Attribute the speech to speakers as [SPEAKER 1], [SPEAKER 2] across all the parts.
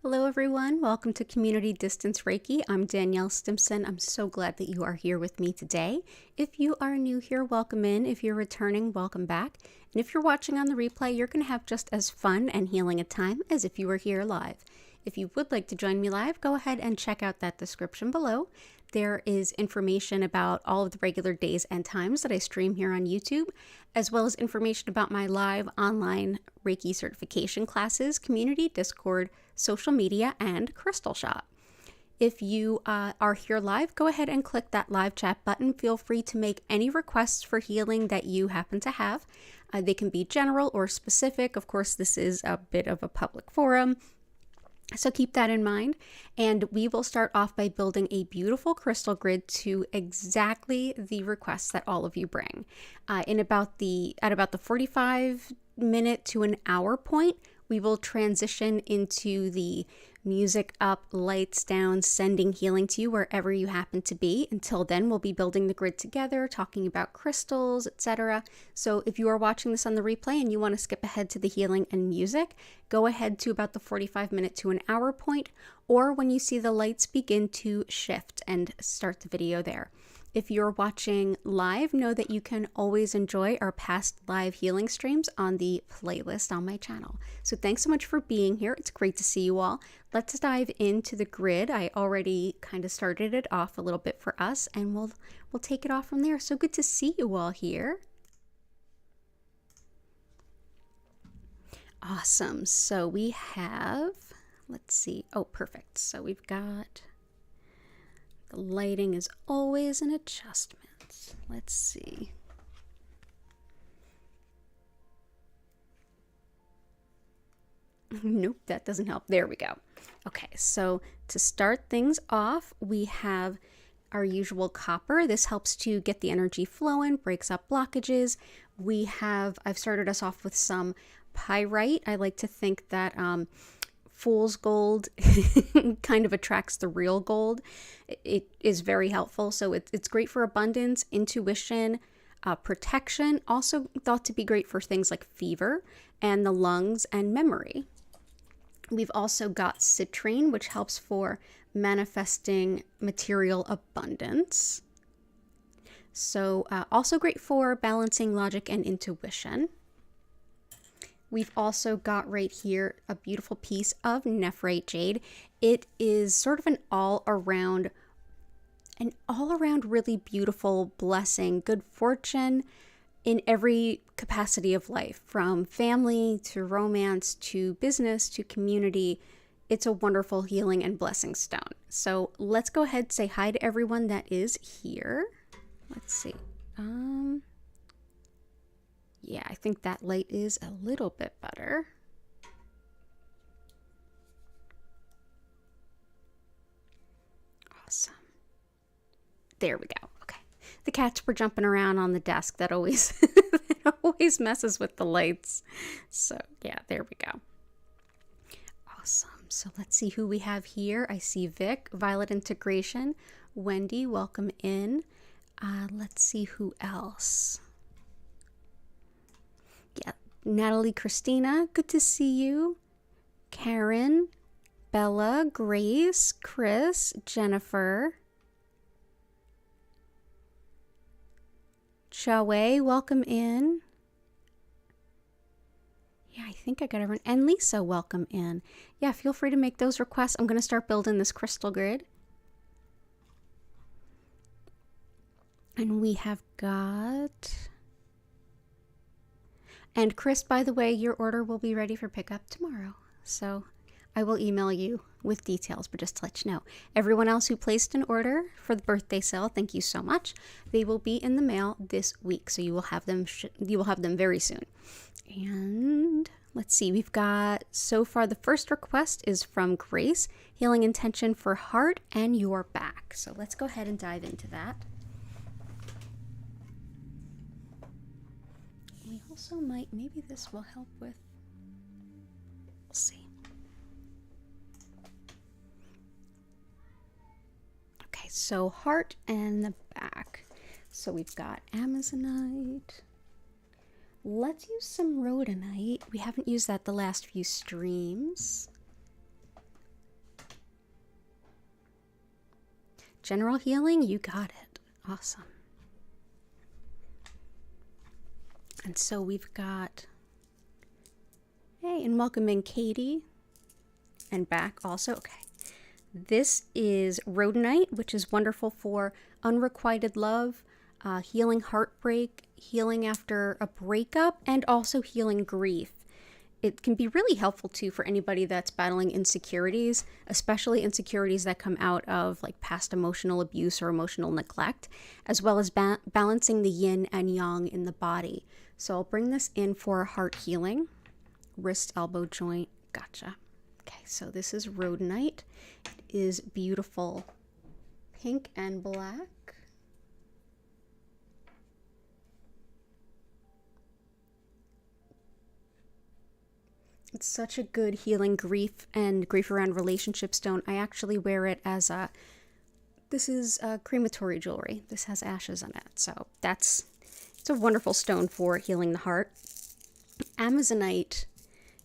[SPEAKER 1] Hello everyone, welcome to Community Distance Reiki. I'm Danielle Stimpson. I'm so glad that you are here with me today. If you are new here, welcome in. If you're returning, welcome back. And if you're watching on the replay, you're going to have just as fun and healing a time as if you were here live. If you would like to join me live, go ahead and check out that description below. There is information about all of the regular days and times that I stream here on YouTube, as well as information about my live online Reiki certification classes, community, Discord, social media, and crystal shop. If you are here live, go ahead and click that live chat button. Feel free to make any requests for healing that you happen to have. They can be general or specific. Of course, this is a bit of a public forum, so keep that in mind. And we will start off by building a beautiful crystal grid to exactly the requests that all of you bring. At about the 45-minute to an hour point, we will transition into the music up, lights down, sending healing to you wherever you happen to be. Until then, we'll be building the grid together, talking about crystals, etc. So if you are watching this on the replay and you want to skip ahead to the healing and music, go ahead to about the 45-minute to an hour point, or when you see the lights begin to shift and start the video there. If you're watching live, know that you can always enjoy our past live healing streams on the playlist on my channel. So thanks so much for being here. It's great to see you all. Let's dive into the grid. I already kind of started it off a little bit for us, and we'll take it off from there. So good to see you all here. Awesome. So we have, let's see. Oh, perfect. So we've got, the lighting is always an adjustment. Let's see. Nope, that doesn't help. There we go. Okay, so to start things off, we have our usual copper. This helps to get the energy flowing, breaks up blockages. I've started us off with some pyrite. I like to think that fool's gold kind of attracts the real gold. It is very helpful. So it's great for abundance, intuition, protection. Also thought to be great for things like fever and the lungs and memory. We've also got citrine, which helps for manifesting material abundance. So also great for balancing logic and intuition. We've also got right here a beautiful piece of nephrite jade. It is sort of an all-around really beautiful blessing, good fortune in every capacity of life, from family to romance to business to community. It's a wonderful healing and blessing stone. So let's go ahead and say hi to everyone that is here. Let's see. Yeah, I think that light is a little bit better. Awesome. There we go. Okay. The cats were jumping around on the desk. That always, that always messes with the lights. So yeah, there we go. Awesome. So let's see who we have here. I see Vic, Violet Integration, Wendy, welcome in. Let's see who else. Yeah, Natalie, Christina, good to see you. Karen, Bella, Grace, Chris, Jennifer. Chawei, welcome in. Yeah, I think I got everyone. And Lisa, welcome in. Yeah, feel free to make those requests. I'm going to start building this crystal grid. And we have got... And Chris, by the way, your order will be ready for pickup tomorrow. So I will email you with details, but just to let you know. Everyone else who placed an order for the birthday sale, thank you so much. They will be in the mail this week, so you will have them very soon. And let's see, we've got, so far the first request is from Grace, healing intention for heart and your back. So let's go ahead and dive into that. We also might, maybe this will help with, we'll see. Okay, so heart and the back. So we've got Amazonite. Let's use some rhodonite. We haven't used that the last few streams. General healing, you got it. Awesome. And so we've got, hey, and welcome in Katie. And back also, okay. This is rhodonite, which is wonderful for unrequited love, healing heartbreak, healing after a breakup, and also healing grief. It can be really helpful too for anybody that's battling insecurities, especially insecurities that come out of like past emotional abuse or emotional neglect, as well as balancing the yin and yang in the body. So I'll bring this in for heart healing, wrist, elbow joint. Gotcha. Okay, so this is rhodonite. It is beautiful pink and black. It's such a good healing grief and grief around relationship stone. I actually wear it as this is crematory jewelry. This has ashes in it. So it's a wonderful stone for healing the heart. Amazonite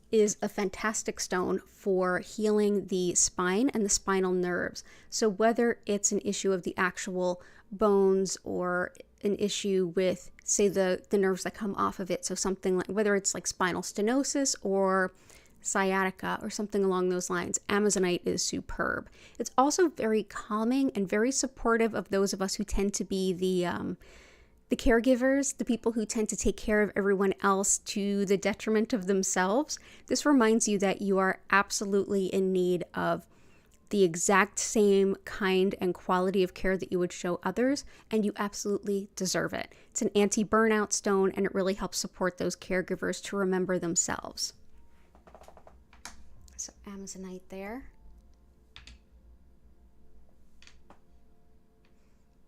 [SPEAKER 1] is a fantastic stone for healing the spine and the spinal nerves. So whether it's an issue of the actual bones or an issue with, say, the nerves that come off of it, so something like, whether it's like spinal stenosis or sciatica or something along those lines, Amazonite is superb. It's also very calming and very supportive of those of us who tend to be the caregivers, the people who tend to take care of everyone else to the detriment of themselves. This reminds you that you are absolutely in need of the exact same kind and quality of care that you would show others, and you absolutely deserve it. It's an anti-burnout stone, and it really helps support those caregivers to remember themselves. So Amazonite there.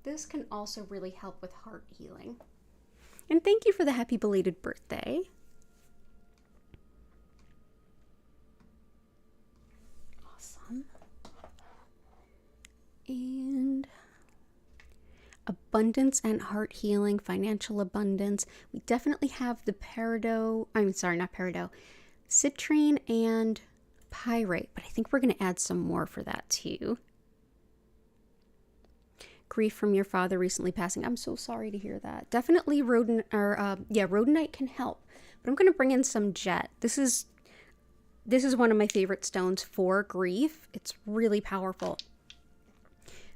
[SPEAKER 1] This can also really help with heart healing. And thank you for the happy belated birthday. Awesome. And abundance and heart healing, financial abundance. We definitely have the citrine and pyrite, but I think we're going to add some more for that too. Grief from your father recently passing. I'm so sorry to hear that. Definitely rhodonite can help. But I'm going to bring in some jet. This is one of my favorite stones for grief. It's really powerful.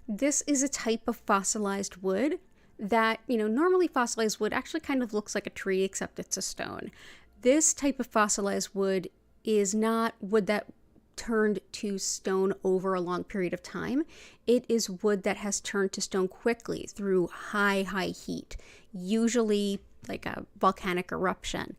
[SPEAKER 1] This is a type of fossilized wood that, normally fossilized wood actually kind of looks like a tree, except it's a stone. This type of fossilized wood is not wood that turned to stone over a long period of time. It is wood that has turned to stone quickly through high heat, usually like a volcanic eruption.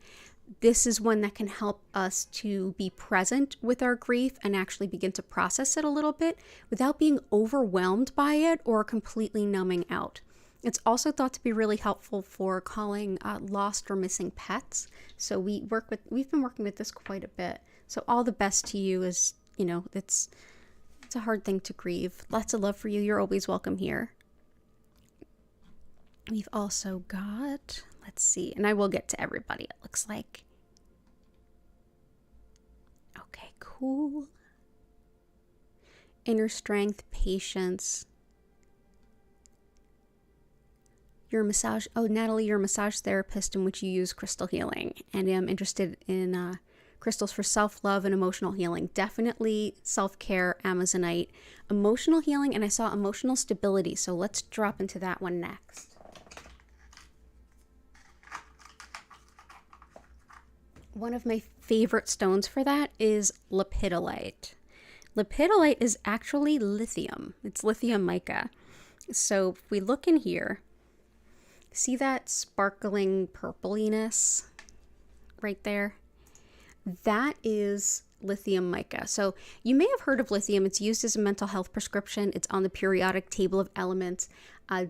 [SPEAKER 1] This is one that can help us to be present with our grief and actually begin to process it a little bit without being overwhelmed by it or completely numbing out. It's also thought to be really helpful for calling lost or missing pets. So we've been working with this quite a bit. So all the best to you. Is it's a hard thing to grieve. Lots of love for you. You're always welcome here. We've also got, let's see, and I will get to everybody, it looks like. Okay, cool. Inner strength, patience. Natalie, you're a massage therapist in which you use crystal healing, and I'm interested in crystals for self-love and emotional healing. Definitely self-care, Amazonite, emotional healing, and I saw emotional stability, so let's drop into that one next. One of my favorite stones for that is lepidolite. Lepidolite is actually lithium. It's lithium mica. So if we look in here, see that sparkling purpliness right there? That is lithium mica. So you may have heard of lithium. It's used as a mental health prescription. It's on the periodic table of elements.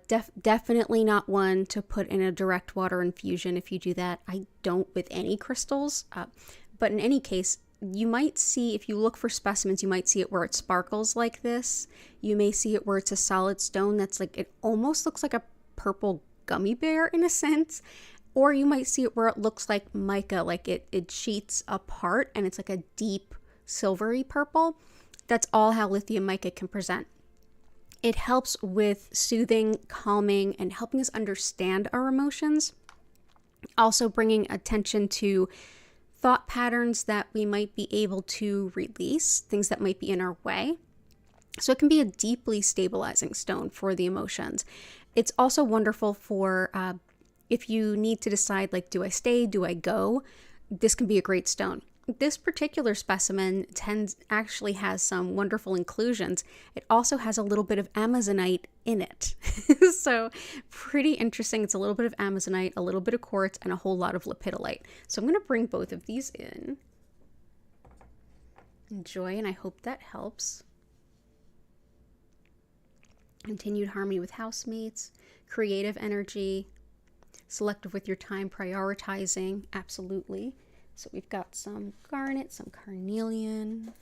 [SPEAKER 1] Definitely not one to put in a direct water infusion if you do that. I don't with any crystals. But in any case, you might see, if you look for specimens, you might see it where it sparkles like this. You may see it where it's a solid stone that's like, it almost looks like a purple gummy bear in a sense. Or you might see it where it looks like mica, like it sheets apart and it's like a deep silvery purple. That's all how lithium mica can present. It helps with soothing, calming, and helping us understand our emotions. Also bringing attention to thought patterns that we might be able to release, things that might be in our way. So it can be a deeply stabilizing stone for the emotions. It's also wonderful for if you need to decide, like, do I stay, do I go? This can be a great stone. This particular specimen actually has some wonderful inclusions. It also has a little bit of amazonite in it. So pretty interesting. It's a little bit of amazonite, a little bit of quartz, and a whole lot of lepidolite. So I'm going to bring both of these in. Enjoy, and I hope that helps. Continued harmony with housemates, creative energy, selective with your time, prioritizing, absolutely. So we've got some garnet, some carnelian.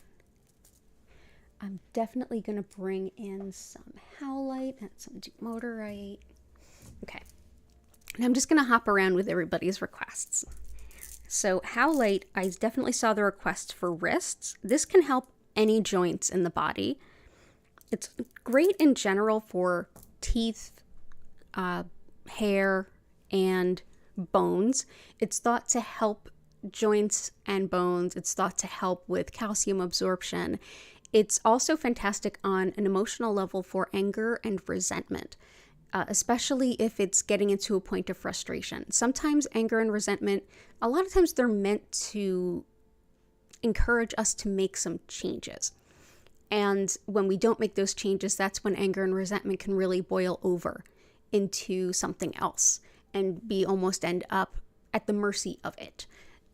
[SPEAKER 1] I'm definitely going to bring in some howlite and some dumortierite. Okay. And I'm just going to hop around with everybody's requests. So howlite, I definitely saw the request for wrists. This can help any joints in the body. It's great in general for teeth, hair, and bones. It's thought to help joints and bones. It's thought to help with calcium absorption. It's also fantastic on an emotional level for anger and resentment, especially if it's getting into a point of frustration. Sometimes anger and resentment, a lot of times they're meant to encourage us to make some changes. And when we don't make those changes, that's when anger and resentment can really boil over into something else and almost end up at the mercy of it.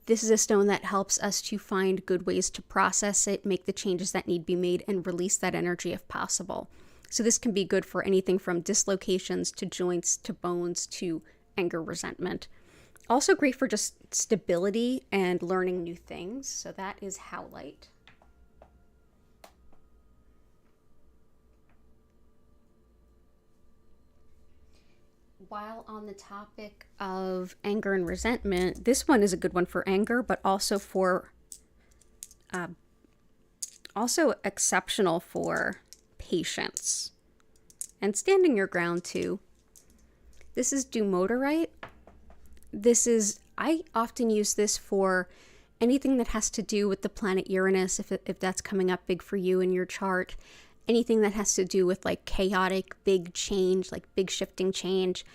[SPEAKER 1] This is a stone that helps us to find good ways to process it, make the changes that need to be made, and release that energy if possible. So this can be good for anything from dislocations to joints to bones to anger, resentment. Also great for just stability and learning new things. So that is howlite. While on the topic of anger and resentment, this one is a good one for anger, but also for, also exceptional for patience and standing your ground too. This is dumortierite. I often use this for anything that has to do with the planet Uranus, if that's coming up big for you in your chart. Anything that has to do with like chaotic, big change, like big shifting change.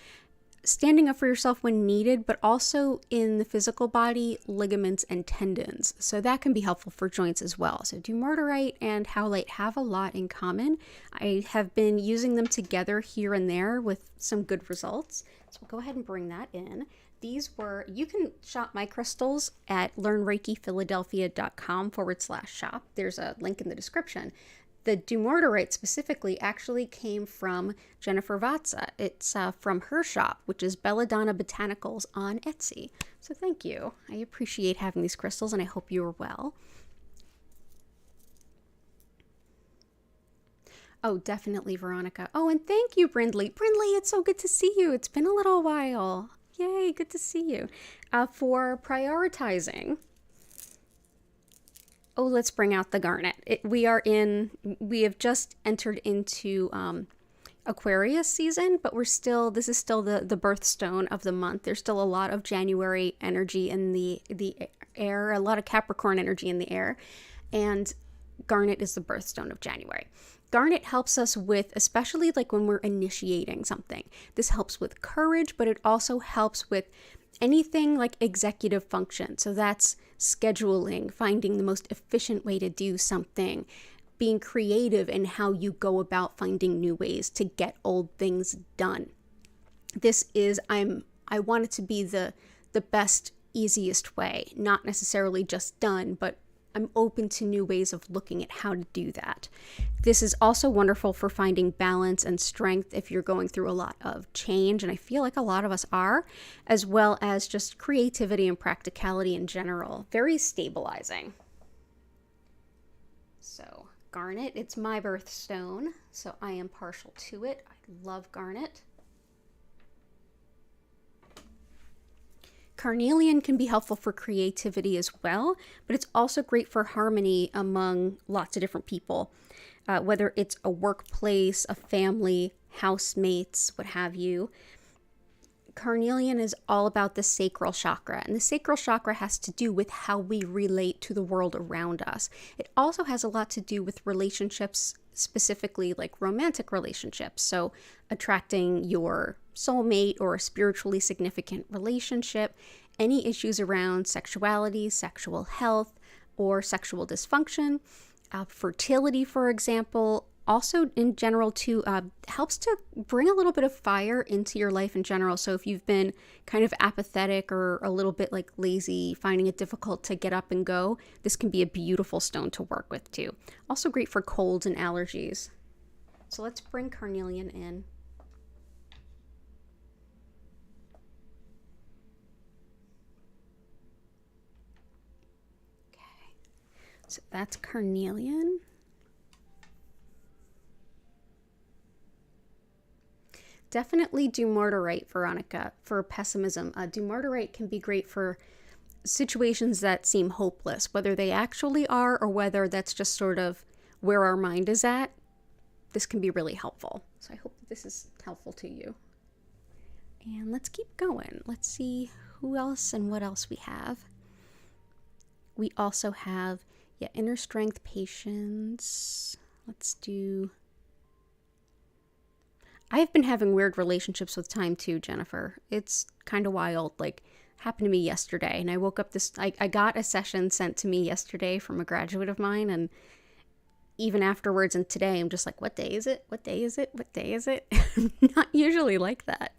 [SPEAKER 1] Standing up for yourself when needed, but also in the physical body, ligaments and tendons. So that can be helpful for joints as well. So dumortierite and howlite have a lot in common. I have been using them together here and there with some good results. So we'll go ahead and bring that in. You can shop my crystals at learnreikiphiladelphia.com/shop. There's a link in the description. The dumortierite specifically actually came from Jennifer Vatsa. It's from her shop, which is Belladonna Botanicals on Etsy. So thank you. I appreciate having these crystals, and I hope you are well. Oh, definitely, Veronica. Oh, and thank you, Brindley. Brindley, it's so good to see you. It's been a little while. Yay, good to see you. For prioritizing... Oh, let's bring out the garnet. We have just entered into Aquarius season, but this is still the birthstone of the month. There's still a lot of January energy in the air, a lot of Capricorn energy in the air, and garnet is the birthstone of January. Garnet helps us with, especially like when we're initiating something. This helps with courage, but it also helps with anything like executive function. So that's scheduling, finding the most efficient way to do something, being creative in how you go about finding new ways to get old things done. I want it to be the best, easiest way, not necessarily just done, but I'm open to new ways of looking at how to do that. This is also wonderful for finding balance and strength if you're going through a lot of change, and I feel like a lot of us are, as well as just creativity and practicality in general. Very stabilizing. So, garnet, it's my birthstone, so I am partial to it. I love garnet. Carnelian can be helpful for creativity as well, but it's also great for harmony among lots of different people. whether it's a workplace, a family, housemates, what have you. Carnelian is all about the sacral chakra, and the sacral chakra has to do with how we relate to the world around us. It also has a lot to do with relationships, specifically like romantic relationships. So attracting your soulmate or a spiritually significant relationship, any issues around sexuality, sexual health, or sexual dysfunction, fertility, for example. Also, in general, too, helps to bring a little bit of fire into your life in general. So if you've been kind of apathetic or a little bit like lazy, finding it difficult to get up and go, this can be a beautiful stone to work with, too. Also great for colds and allergies. So let's bring carnelian in. Okay, so that's carnelian. Definitely dumortierite, Veronica, for pessimism. Dumortierite can be great for situations that seem hopeless, whether they actually are or whether that's just sort of where our mind is at. This can be really helpful. So I hope that this is helpful to you. And let's keep going. Let's see who else and what else we have. We also have, inner strength, patience. Let's do... I've been having weird relationships with time too, Jennifer. It's kind of wild. Like, happened to me yesterday, and I woke up I got a session sent to me yesterday from a graduate of mine, and even afterwards and today, I'm just like, what day is it? What day is it? What day is it? Not usually like that.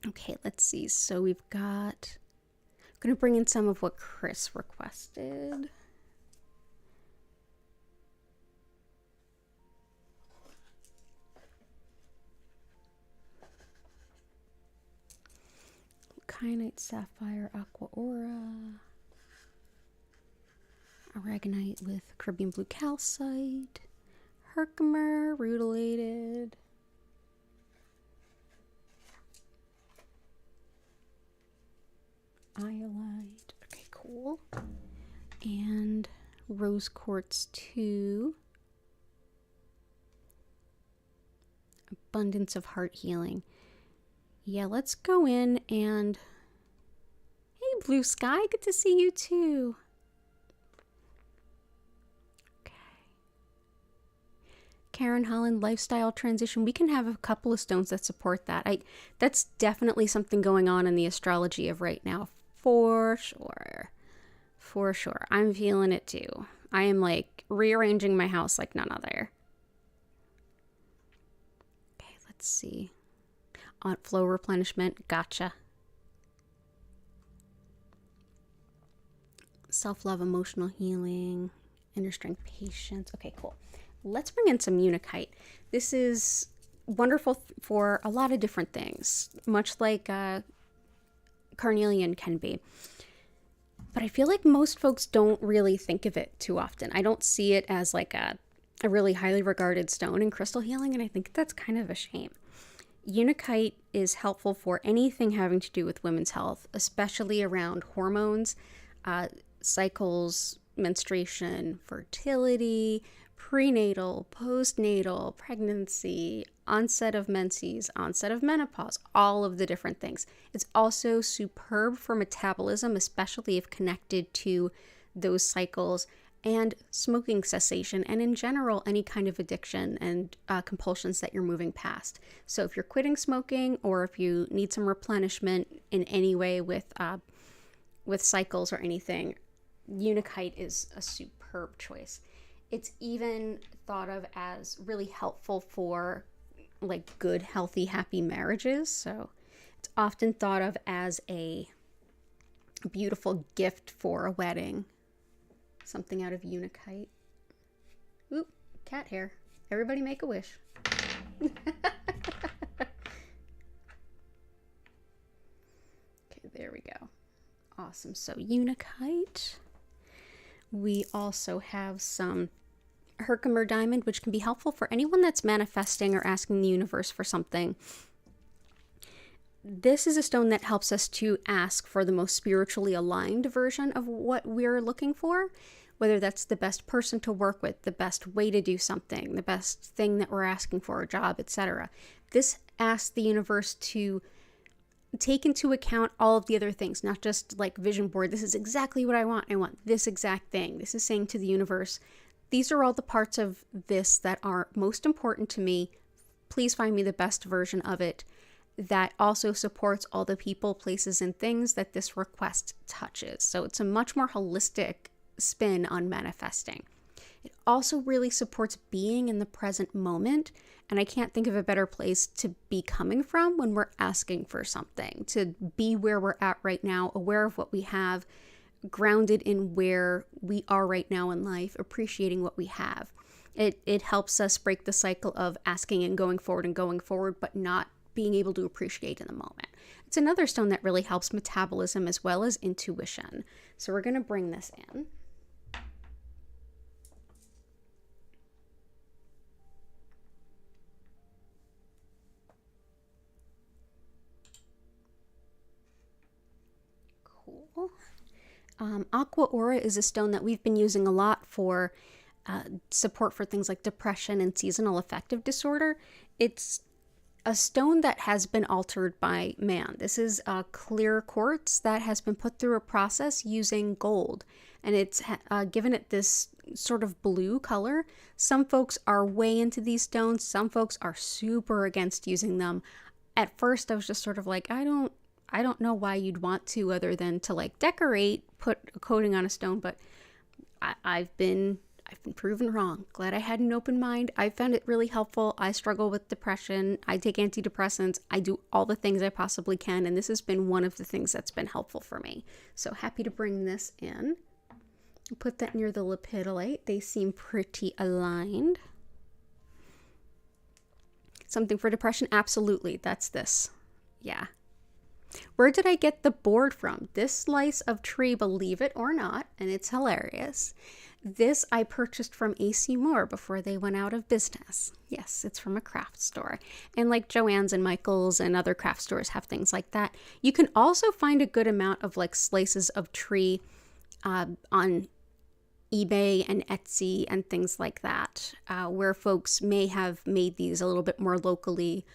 [SPEAKER 1] Okay, let's see. So we've got... I'm going to bring in some of what Chris requested. Kyanite, sapphire, aqua aura, aragonite with Caribbean blue calcite, herkimer, rutilated, iolite. Okay, cool. And rose quartz 2. Abundance of heart healing. Yeah, let's go in and... Hey, Blue Sky, good to see you too. Okay. Karen Holland, lifestyle transition. We can have a couple of stones that support that. That's definitely something going on in the astrology of right now, for sure. For sure. I'm feeling it too. I am like rearranging my house like none other. Okay, let's see. On flow replenishment, gotcha. Self-love, emotional healing, inner strength, patience. Okay, cool. Let's bring in some unakite. This is wonderful for a lot of different things, much like carnelian can be. But I feel like most folks don't really think of it too often. I don't see it as like a really highly regarded stone in crystal healing, and I think that's kind of a shame. Unakite is helpful for anything having to do with women's health, especially around hormones, cycles, menstruation, fertility, prenatal, postnatal, pregnancy, onset of menses, onset of menopause, all of the different things. It's also superb for metabolism, especially if connected to those cycles, and smoking cessation, and in general, any kind of addiction and compulsions that you're moving past. So if you're quitting smoking, or if you need some replenishment in any way with cycles or anything, unakite is a superb choice. It's even thought of as really helpful for like good, healthy, happy marriages. So it's often thought of as a beautiful gift for a wedding. Something out of unakite. Oop, cat hair. Everybody make a wish. Okay, there we go. Awesome. So unakite. We also have some Herkimer diamond, which can be helpful for anyone that's manifesting or asking the universe for something. This is a stone that helps us to ask for the most spiritually aligned version of what we're looking for. whether that's the best person to work with, the best way to do something, the best thing that we're asking for, a job, etc. This asks the universe to take into account all of the other things, not just like vision board. This is exactly what I want. I want this exact thing. This is saying to the universe, these are all the parts of this that are most important to me. Please find me the best version of it that also supports all the people, places, and things that this request touches. So it's a much more holistic spin on manifesting. It also really supports being in the present moment. And I can't think of a better place to be coming from when we're asking for something, to be where we're at right now, aware of what we have, grounded in where we are right now in life, appreciating what we have. It helps us break the cycle of asking and going forward, but not being able to appreciate in the moment. It's another stone that really helps metabolism as well as intuition. So we're going to bring this in. Cool. Aqua Aura is a stone that we've been using a lot for support for things like depression and seasonal affective disorder. It's a stone that has been altered by man. This is a clear quartz that has been put through a process using gold, and it's given it this sort of blue color. Some folks are way into these stones. Some folks are super against using them. At first, I was just sort of like, I don't know why you'd want to, other than to like decorate, put a coating on a stone, but I've been proven wrong. Glad I had an open mind. I found it really helpful. I struggle with depression. I take antidepressants. I do all the things I possibly can, and this has been one of the things that's been helpful for me. So happy to bring this in. Put that near the lepidolite. They seem pretty aligned. Something for depression? Absolutely. That's this. Yeah. Where did I get the board from? This slice of tree, believe it or not, and it's hilarious. This I purchased from AC Moore before they went out of business. Yes, it's from a craft store. And like Joann's and Michael's and other craft stores have things like that. You can also find a good amount of like slices of tree on eBay and Etsy and things like that, where folks may have made these a little bit more locally,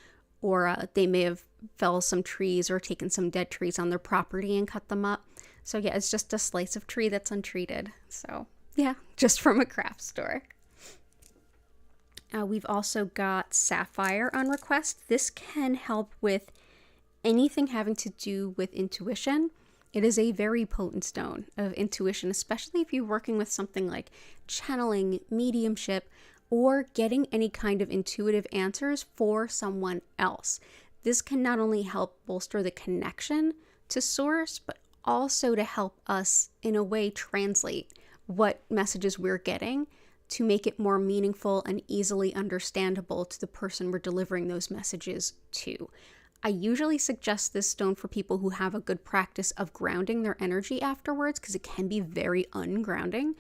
[SPEAKER 1] or they may have felled some trees or taken some dead trees on their property and cut them up. So yeah, it's just a slice of tree that's untreated. So yeah, just from a craft store. We've also got sapphire on request. This can help with anything having to do with intuition. It is a very potent stone of intuition, especially if you're working with something like channeling, mediumship, or getting any kind of intuitive answers for someone else. This can not only help bolster the connection to source, but also to help us in a way translate what messages we're getting to make it more meaningful and easily understandable to the person we're delivering those messages to. I usually suggest this stone for people who have a good practice of grounding their energy afterwards, because it can be very ungrounding,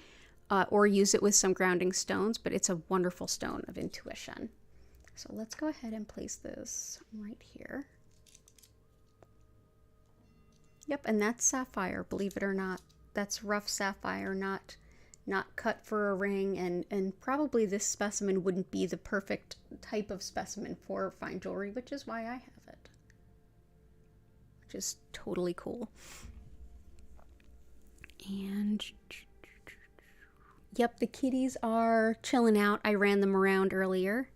[SPEAKER 1] or use it with some grounding stones, but it's a wonderful stone of intuition. So let's go ahead and place this right here. Yep, and that's sapphire, believe it or not. That's rough sapphire, not cut for a ring, and probably this specimen wouldn't be the perfect type of specimen for fine jewelry, which is why I have it. Which is totally cool. And yep, the kitties are chilling out. I ran them around earlier.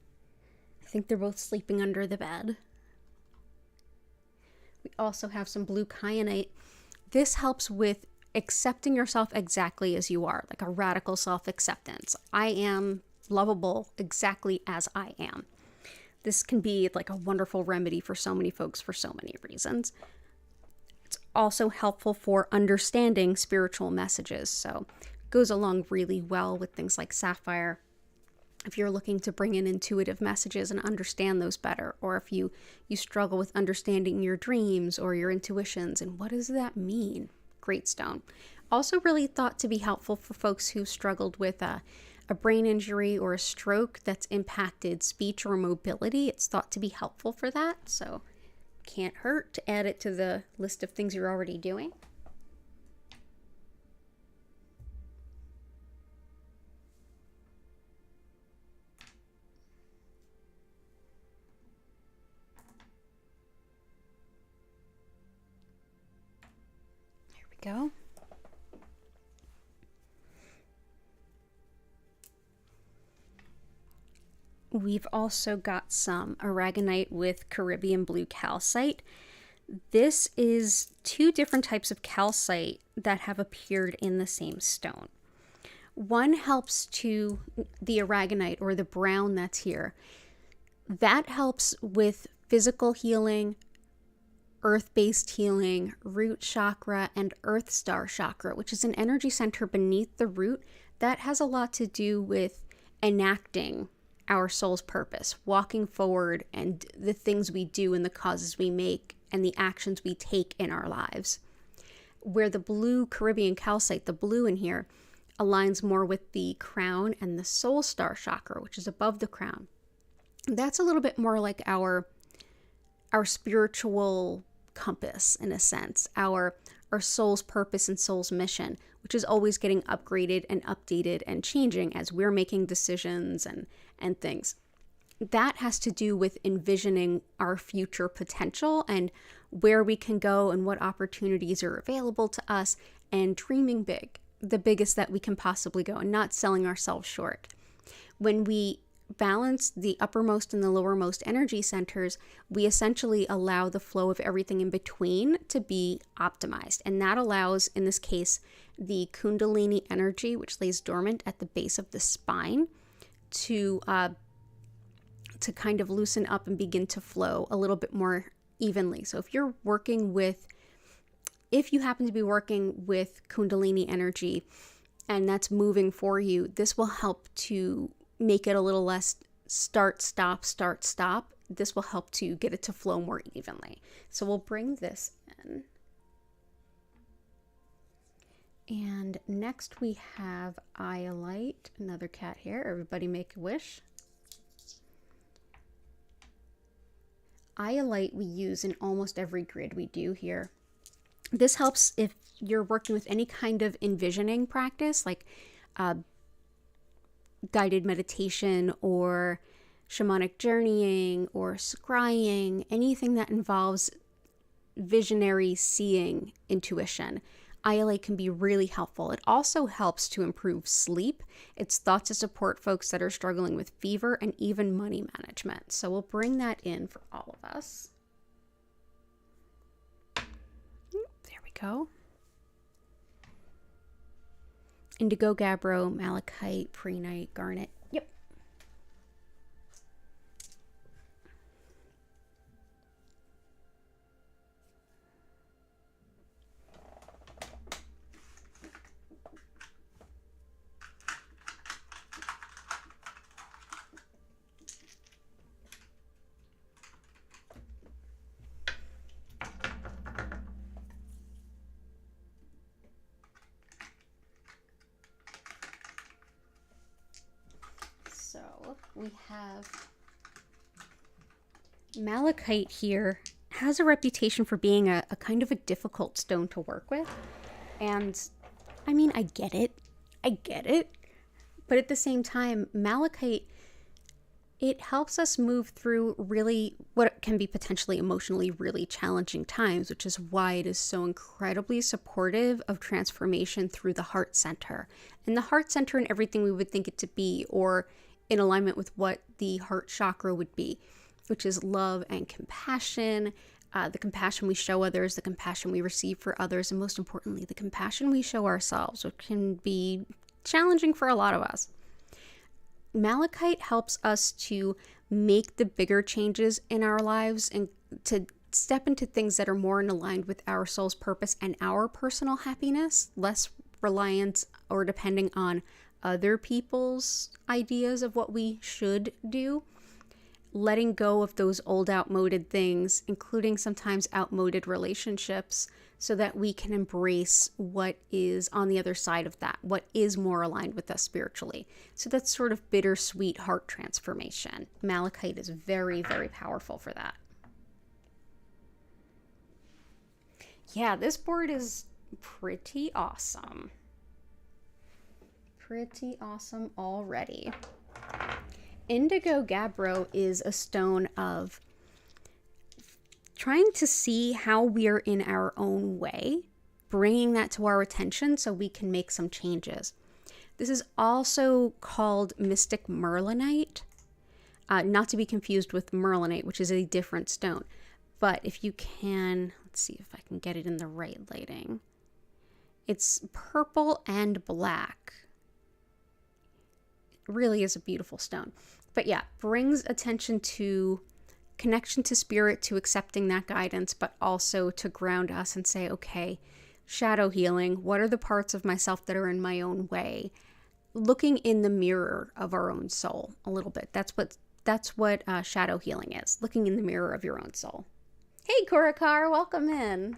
[SPEAKER 1] I think they're both sleeping under the bed. We also have some blue kyanite. This helps with accepting yourself exactly as you are, like a radical self-acceptance. I am lovable exactly as I am. This can be like a wonderful remedy for so many folks for so many reasons. It's also helpful for understanding spiritual messages, so it goes along really well with things like sapphire. If you're looking to bring in intuitive messages and understand those better, or if you struggle with understanding your dreams or your intuitions and what does that mean? Great stone. Also really thought to be helpful for folks who struggled with a brain injury or a stroke that's impacted speech or mobility. It's thought to be helpful for that, so can't hurt to add it to the list of things you're already doing. go. We've also got some aragonite with Caribbean blue calcite. This is two different types of calcite that have appeared in the same stone. One helps to, the aragonite or the brown that's here, that helps with physical healing, earth-based healing, root chakra, and earth star chakra, which is an energy center beneath the root that has a lot to do with enacting our soul's purpose, walking forward, and the things we do and the causes we make and the actions we take in our lives. Where the blue Caribbean calcite, the blue in here, aligns more with the crown and the soul star chakra, which is above the crown. That's a little bit more like our spiritual compass, in a sense, our soul's purpose and soul's mission, which is always getting upgraded and updated and changing as we're making decisions and things. That has to do with envisioning our future potential and where we can go and what opportunities are available to us, and dreaming big, the biggest that we can possibly go, and not selling ourselves short. When we balance the uppermost and the lowermost energy centers, we essentially allow the flow of everything in between to be optimized. And that allows, in this case, the Kundalini energy, which lays dormant at the base of the spine, to kind of loosen up and begin to flow a little bit more evenly. So if you happen to be working with Kundalini energy and that's moving for you, this will help to make it a little less start, stop, start, stop. This will help to get it to flow more evenly. So we'll bring this in. And next we have Iolite, another cat here. Everybody make a wish. Iolite we use in almost every grid we do here. This helps if you're working with any kind of envisioning practice, like guided meditation or shamanic journeying or scrying, anything that involves visionary seeing intuition. Iolite can be really helpful. It also helps to improve sleep. It's thought to support folks that are struggling with fever and even money management. So we'll bring that in for all of us. There we go. Indigo, gabbro, malachite, prehnite, garnet. Yep. So we have malachite here, has a reputation for being a kind of a difficult stone to work with. And I mean, I get it. But at the same time, malachite, it helps us move through really what can be potentially emotionally really challenging times, which is why it is so incredibly supportive of transformation through the heart center. And the heart center and everything we would think it to be, or in alignment with what the heart chakra would be, which is love and compassion, the compassion we show others, the compassion we receive for others, and most importantly, the compassion we show ourselves, which can be challenging for a lot of us. Malachite helps us to make the bigger changes in our lives and to step into things that are more aligned with our soul's purpose and our personal happiness, less reliant or depending on other people's ideas of what we should do. Letting go of those old outmoded things, including sometimes outmoded relationships, so that we can embrace what is on the other side of that, what is more aligned with us spiritually. So that's sort of bittersweet heart transformation. Malachite is very, very powerful for that. Yeah, this board is pretty awesome. Pretty awesome already. Indigo gabbro is a stone of trying to see how we are in our own way bringing that to our attention so we can make some changes. This is also called Mystic Merlinite, not to be confused with Merlinite, which is a different stone. But if you can, let's see if I can get it in the right lighting. It's purple and black. It really is a beautiful stone. But yeah, brings attention to connection to spirit, to accepting that guidance, but also to ground us and say, okay, shadow healing, what are the parts of myself that are in my own way? Looking in the mirror of our own soul a little bit. That's what shadow healing is, looking in the mirror of your own soul. Hey, Korakar, welcome in.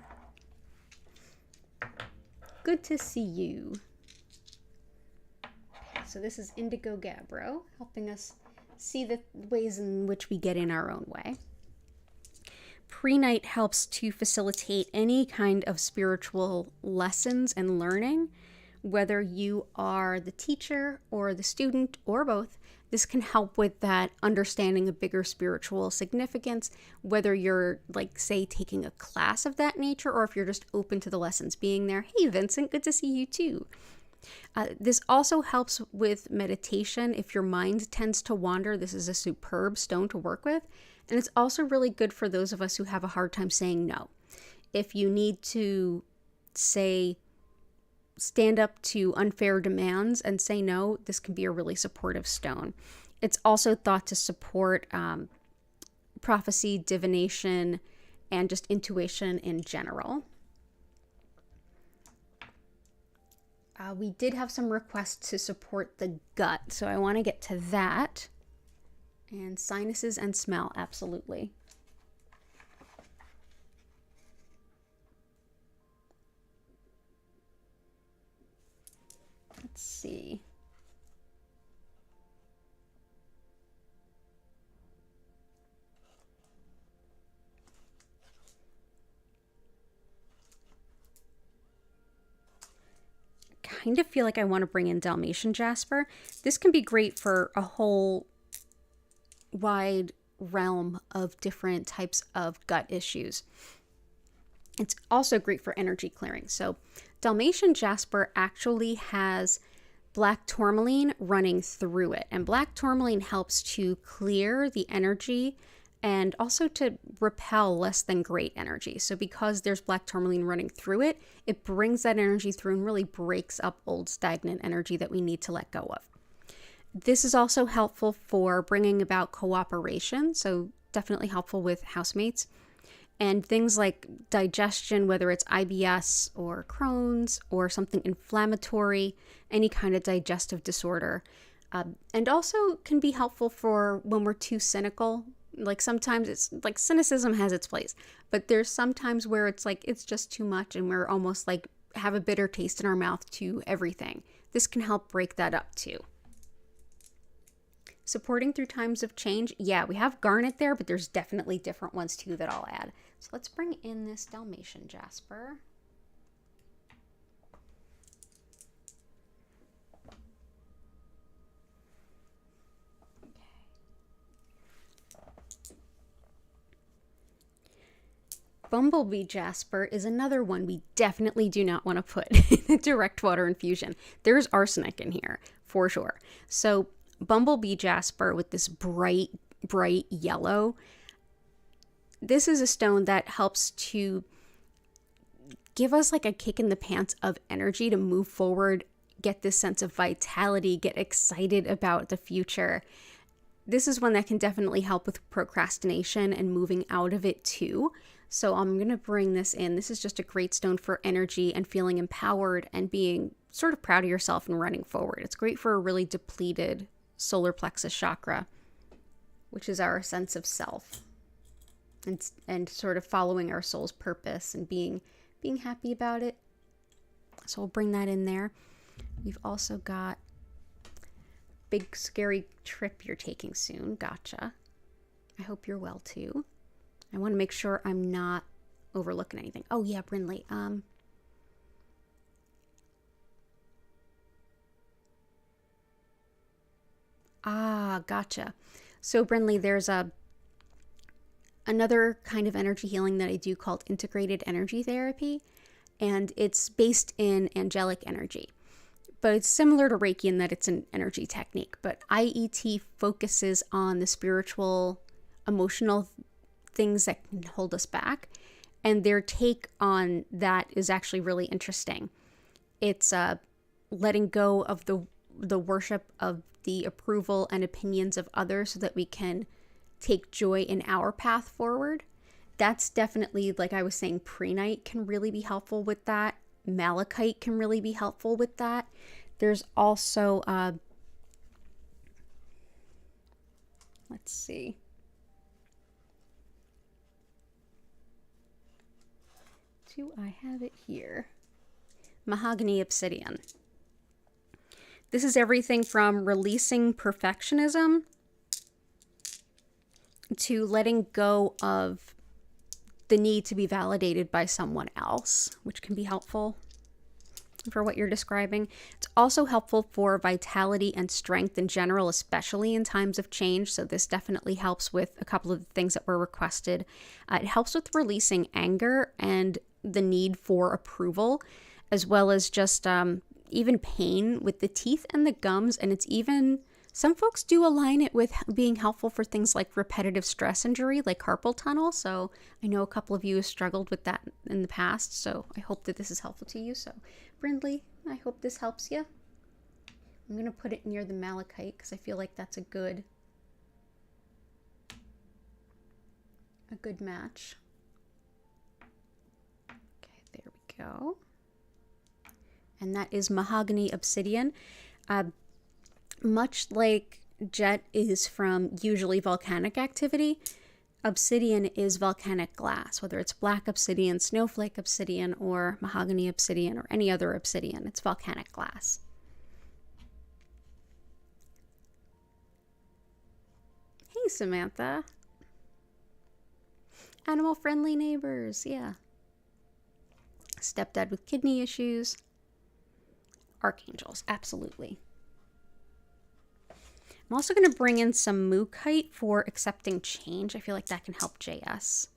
[SPEAKER 1] Good to see you. So this is Indigo Gabbro, helping us see the ways in which we get in our own way. Pre-night helps to facilitate any kind of spiritual lessons and learning, whether you are the teacher or the student or both. This can help with that understanding a bigger spiritual significance, whether you're, like, say, taking a class of that nature, or if you're just open to the lessons being there. Hey, Vincent, good to see you too. This also helps with meditation. If your mind tends to wander, this is a superb stone to work with. And it's also really good for those of us who have a hard time saying no. If you need to, say, stand up to unfair demands and say no, this can be a really supportive stone. It's also thought to support prophecy, divination, and just intuition in general. We did have some requests to support the gut, so I want to get to that. And sinuses and smell, absolutely. Let's see. Kind of feel like I want to bring in Dalmatian Jasper. This can be great for a whole wide realm of different types of gut issues. It's also great for energy clearing. So Dalmatian Jasper actually has black tourmaline running through it. And black tourmaline helps to clear the energy and also to repel less than great energy. So because there's black tourmaline running through it, it brings that energy through and really breaks up old stagnant energy that we need to let go of. This is also helpful for bringing about cooperation. So definitely helpful with housemates. And things like digestion, whether it's IBS or Crohn's or something inflammatory, any kind of digestive disorder. And also can be helpful for when we're too cynical. Like sometimes it's like cynicism has its place, but there's sometimes where it's like it's just too much and we're almost like have a bitter taste in our mouth to everything. This can help break that up too. Supporting through times of change. Yeah, we have Garnet there, but there's definitely different ones too that I'll add. So let's bring in this Dalmatian Jasper. Bumblebee Jasper is another one we definitely do not want to put in a direct water infusion. There's arsenic in here, for sure. So Bumblebee Jasper with this bright yellow. This is a stone that helps to give us like a kick in the pants of energy to move forward, get this sense of vitality, get excited about the future. This is one that can definitely help with procrastination and moving out of it too. So I'm going to bring this in. This is just a great stone for energy and feeling empowered and being sort of proud of yourself and running forward. It's great for a really depleted solar plexus chakra, which is our sense of self and sort of following our soul's purpose and being happy about it. So we'll bring that in there. We've also got big scary trip you're taking soon. Gotcha. I hope you're well too. I want to make sure I'm not overlooking anything. Oh yeah, Brinley. Gotcha. So Brinley, there's another kind of energy healing that I do called integrated energy therapy. and it's based in angelic energy. But it's similar to Reiki in that it's an energy technique. But IET focuses on the spiritual, emotional things that can hold us back. And their take on that is actually really interesting. It's letting go of the worship of the approval and opinions of others so that we can take joy in our path forward. That's definitely, like I was saying, prehnite can really be helpful with that. Malachite can really be helpful with that. There's also, let's see. Do I have it here? Mahogany obsidian. This is everything from releasing perfectionism to letting go of the need to be validated by someone else, which can be helpful for what you're describing. It's also helpful for vitality and strength in general, especially in times of change. So this definitely helps with a couple of the things that were requested. It helps with releasing anger and the need for approval, as well as just even pain with the teeth and the gums. And it's even, some folks do align it with being helpful for things like repetitive stress injury, like carpal tunnel. So I know a couple of you have struggled with that in the past. So I hope that this is helpful to you. So Brindley, I hope this helps you. I'm going to put it near the malachite because I feel like that's a good match. Okay, there we go. And that is mahogany obsidian. Much like jet is from usually volcanic activity, obsidian is volcanic glass, whether it's black obsidian, snowflake obsidian, or mahogany obsidian, or any other obsidian. It's volcanic glass. Hey, Samantha. Animal-friendly neighbors, yeah. Stepdad with kidney issues. Archangels, absolutely. I'm also going to bring in some Mookite for accepting change. I feel like that can help JS.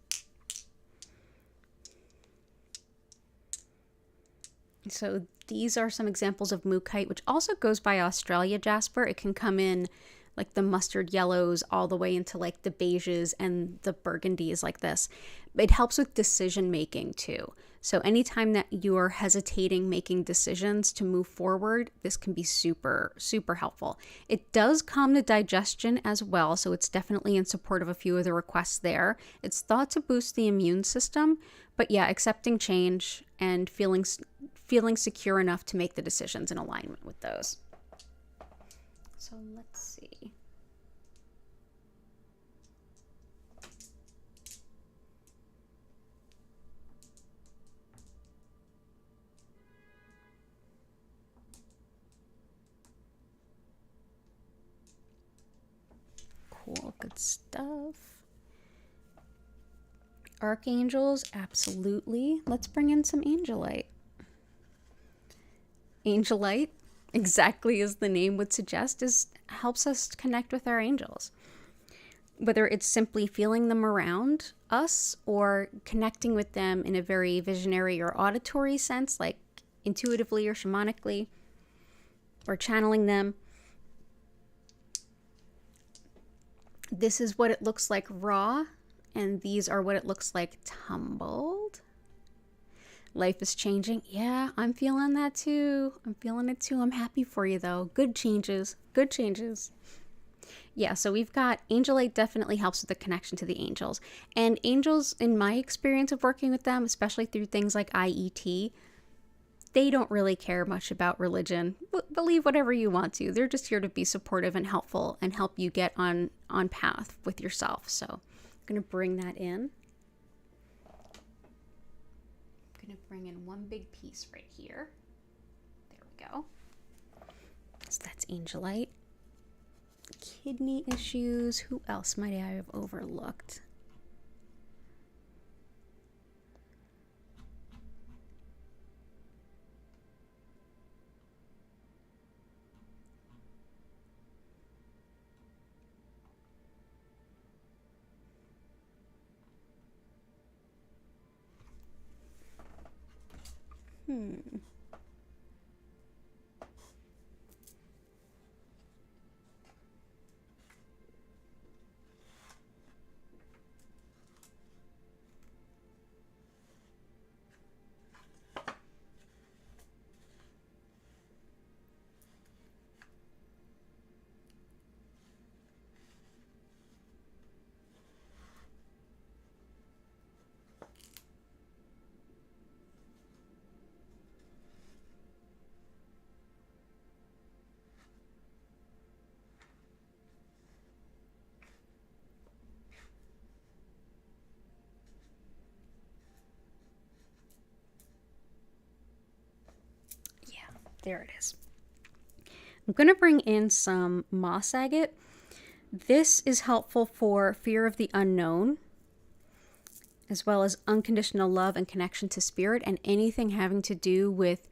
[SPEAKER 1] So these are some examples of Mookite, which also goes by Australia Jasper. It can come in like the mustard yellows all the way into like the beiges and the burgundies like this. It helps with decision making too. So anytime that you are hesitating making decisions to move forward, this can be super, super helpful. It does calm the digestion as well, so it's definitely in support of a few of the requests there. It's thought to boost the immune system, but yeah, accepting change and feeling secure enough to make the decisions in alignment with those. So let's see. Cool, good stuff. Archangels, absolutely. Let's bring in some angelite. Angelite, exactly as the name would suggest, helps us connect with our angels. Whether it's simply feeling them around us or connecting with them in a very visionary or auditory sense, like intuitively or shamanically, or channeling them. This is what it looks like raw, and these are what it looks like tumbled. Life is changing. Yeah, I'm feeling that too. I'm feeling it too. I'm happy for you though. Good changes. Good changes. Yeah, so we've got angelite definitely helps with the connection to the angels. And angels, in my experience of working with them, especially through things like IET, they don't really care much about religion. Believe whatever you want to. They're just here to be supportive and helpful and help you get on path with yourself. So I'm going to bring that in. I'm going to bring in one big piece right here. There we go. So that's angelite. Kidney issues. Who else might I have overlooked? There it is. I'm going to bring in some moss agate. This is helpful for fear of the unknown, as well as unconditional love and connection to spirit, and anything having to do with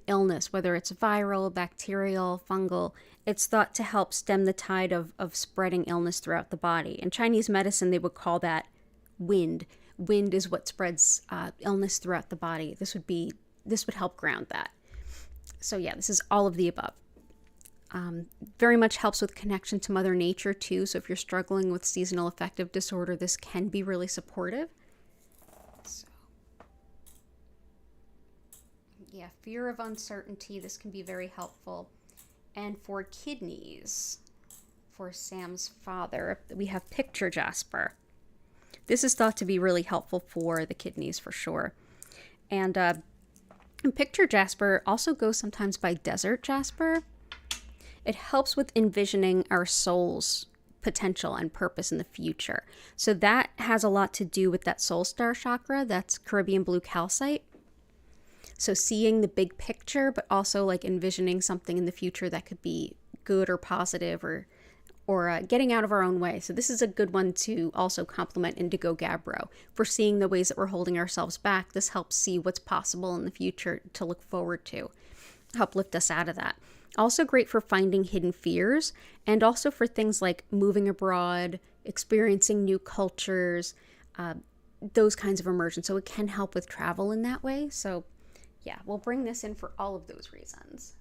[SPEAKER 1] illness, whether it's viral, bacterial, fungal. It's thought to help stem the tide of spreading illness throughout the body. In Chinese medicine, they would call that wind. Wind is what spreads illness throughout the body. This would help ground that. So yeah, this is all of the above. Very much helps with connection to Mother Nature too. So if you're struggling with seasonal affective disorder, this can be really supportive. So yeah, fear of uncertainty, this can be very helpful. And for kidneys, for Sam's father, we have Picture Jasper. This is thought to be really helpful for the kidneys for sure. And Picture Jasper also goes sometimes by Desert Jasper. It helps with envisioning our soul's potential and purpose in the future. So that has a lot to do with that soul star chakra. That's Caribbean blue calcite. So seeing the big picture, but also like envisioning something in the future that could be good or positive, or getting out of our own way. So this is a good one to also complement Indigo Gabbro. For seeing the ways that we're holding ourselves back, this helps see what's possible in the future to look forward to. Help lift us out of that. Also great for finding hidden fears, and also for things like moving abroad, experiencing new cultures, those kinds of immersion. So it can help with travel in that way. So yeah, we'll bring this in for all of those reasons.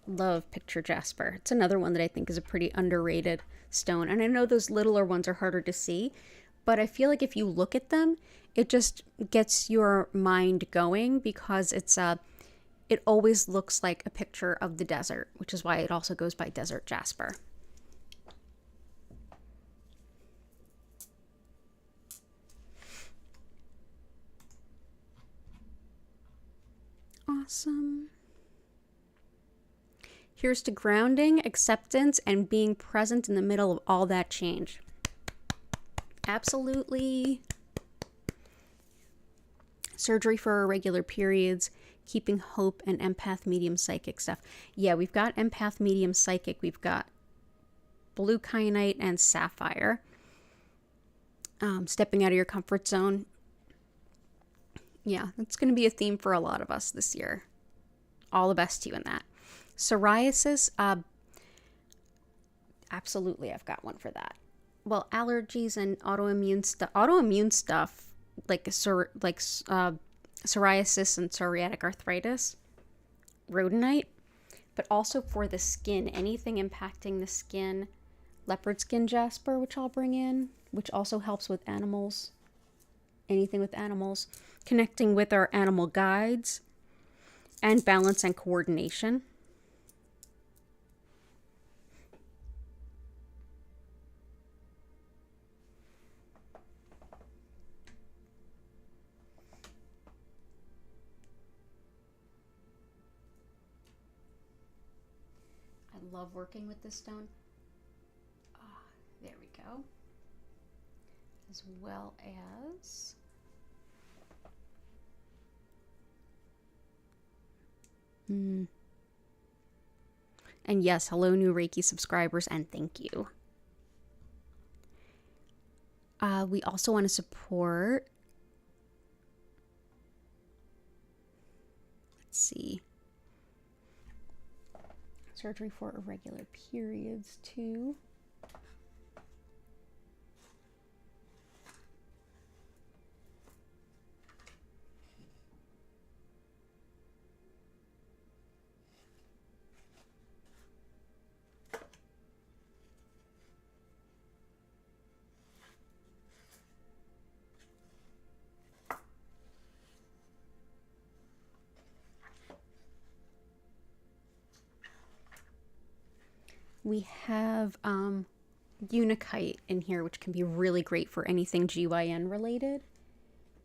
[SPEAKER 1] Love Picture Jasper. It's another one that I think is a pretty underrated stone. And I know those littler ones are harder to see, but I feel like if you look at them, it just gets your mind going, because it always looks like a picture of the desert, which is why it also goes by Desert Jasper. Awesome. Here's to grounding, acceptance, and being present in the middle of all that change. Absolutely. Surgery for irregular periods, keeping hope, and empath, medium, psychic stuff. Yeah, we've got empath, medium, psychic. We've got blue kyanite and sapphire. Stepping out of your comfort zone. Yeah, that's going to be a theme for a lot of us this year. All the best to you in that. Psoriasis, absolutely, I've got one for that. Well, allergies and autoimmune stuff like psoriasis and psoriatic arthritis, rhodonite, but also for the skin, anything impacting the skin, leopard skin jasper, which I'll bring in, which also helps with animals, anything with animals, connecting with our animal guides, and balance and coordination. Love working with this stone. There we go. As well as and yes, hello new Reiki subscribers, and thank you. We also want to support, let's see, surgery for irregular periods too. We have Unikite in here, which can be really great for anything GYN related.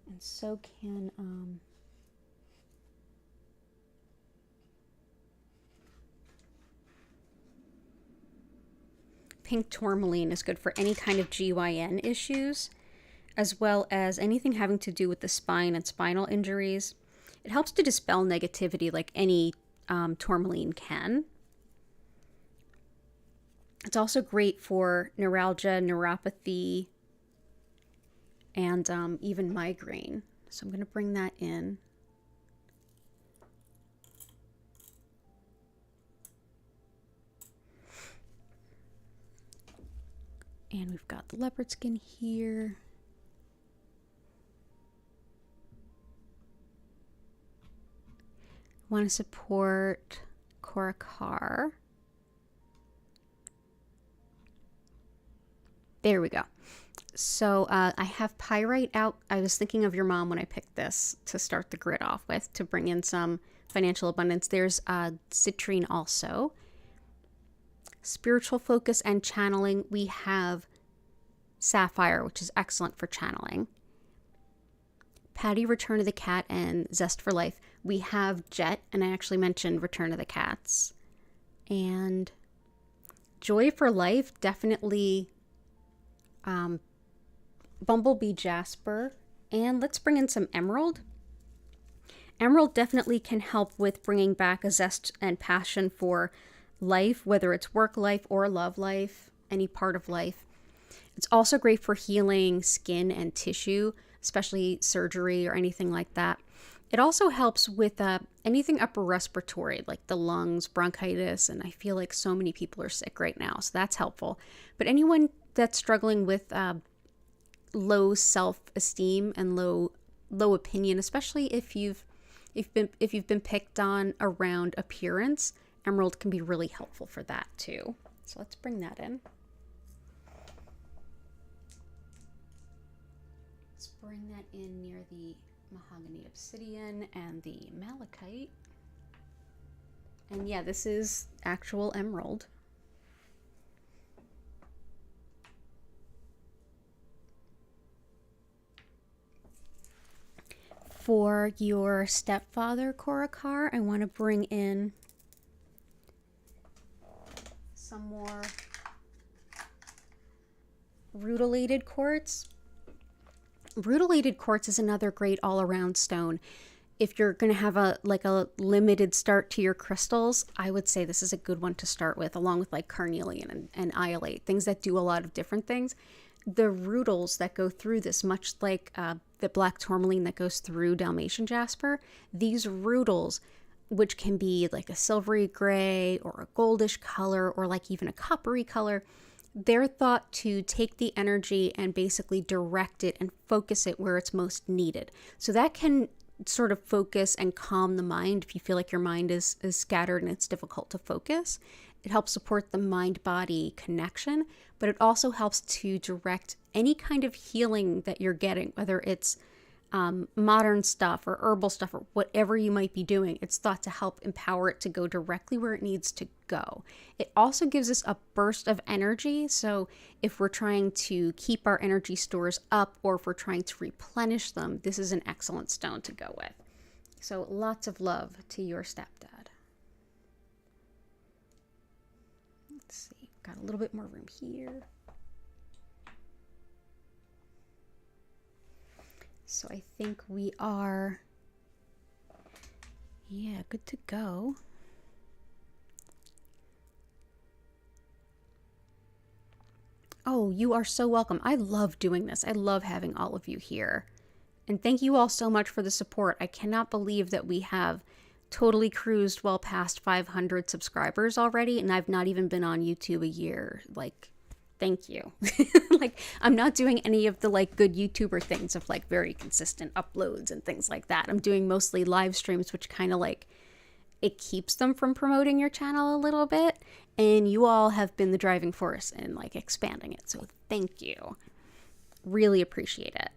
[SPEAKER 1] And so can pink tourmaline is good for any kind of GYN issues, as well as anything having to do with the spine and spinal injuries. It helps to dispel negativity like any tourmaline can. It's also great for neuralgia, neuropathy, and even migraine. So I'm going to bring that in. And we've got the leopard skin here. Want to support Korakar. There we go. So I have pyrite out. I was thinking of your mom when I picked this to start the grid off with, to bring in some financial abundance. There's citrine also. Spiritual focus and channeling, we have sapphire, which is excellent for channeling. Patty, Return of the Cat, and Zest for Life. We have Jet, and I actually mentioned Return of the Cats. And Joy for Life, definitely Bumblebee, Jasper. And let's bring in some Emerald. Emerald definitely can help with bringing back a zest and passion for life, whether it's work life or love life, any part of life. It's also great for healing skin and tissue, especially surgery or anything like that. It also helps with anything upper respiratory, like the lungs, bronchitis, and I feel like so many people are sick right now, so that's helpful. But anyone that's struggling with low self-esteem and low opinion, especially if you've been picked on around appearance, Emerald can be really helpful for that too. So let's bring that in. Let's bring that in near the mahogany obsidian and the malachite. And yeah, this is actual emerald. For your stepfather, Korakar, I want to bring in some more rutilated quartz. Rutilated quartz is another great all-around stone. If you're going to have a limited start to your crystals, I would say this is a good one to start with, along with like carnelian and iolite, things that do a lot of different things. The rutils that go through this, much like the black tourmaline that goes through Dalmatian jasper, these rutils, which can be like a silvery gray or a goldish color or like even a coppery color, they're thought to take the energy and basically direct it and focus it where it's most needed. So that can sort of focus and calm the mind if you feel like your mind is scattered and it's difficult to focus. It helps support the mind-body connection, but it also helps to direct any kind of healing that you're getting, whether it's modern stuff or herbal stuff or whatever you might be doing. It's thought to help empower it to go directly where it needs to go. It also gives us a burst of energy. So if we're trying to keep our energy stores up or if we're trying to replenish them, this is an excellent stone to go with. So lots of love to your stepdad. Let's see, got a little bit more room here. So I think we are, yeah, good to go. Oh, you are so welcome. I love doing this. I love having all of you here. And thank you all so much for the support. I cannot believe that we have totally cruised well past 500 subscribers already, and I've not even been on YouTube a year. Like, thank you. Like, I'm not doing any of the like good YouTuber things of like very consistent uploads and things like that. I'm doing mostly live streams, which kind of like, it keeps them from promoting your channel a little bit. And you all have been the driving force in like expanding it. So thank you. Really appreciate it.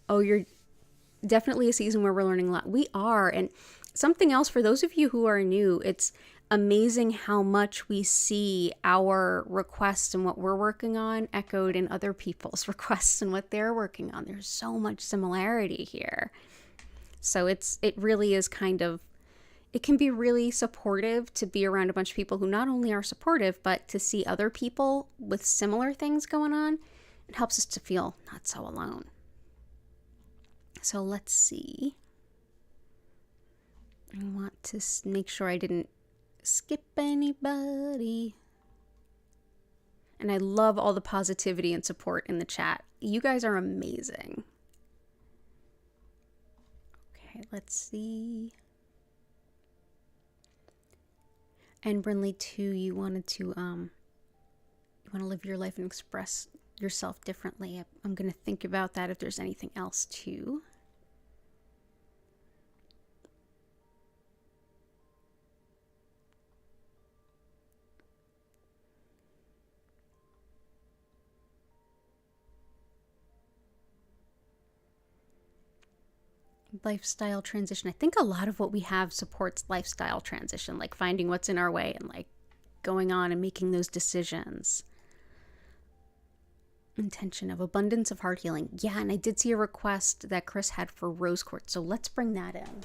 [SPEAKER 1] Oh, you're definitely a season where we're learning a lot. We are. And something else for those of you who are new, it's amazing how much we see our requests and what we're working on echoed in other people's requests and what they're working on. There's so much similarity here. So it really is it can be really supportive to be around a bunch of people who not only are supportive, but to see other people with similar things going on. It helps us to feel not so alone. So let's see. I want to make sure I didn't skip anybody. And I love all the positivity and support in the chat. You guys are amazing. Okay, let's see. And Brinley too, you want to live your life and express yourself differently. I'm going to think about that if there's anything else too. Lifestyle transition. I think a lot of what we have supports lifestyle transition, like finding what's in our way and like going on and making those decisions. Intention of abundance of heart healing. Yeah, and I did see a request that Chris had for rose quartz, so let's bring that in.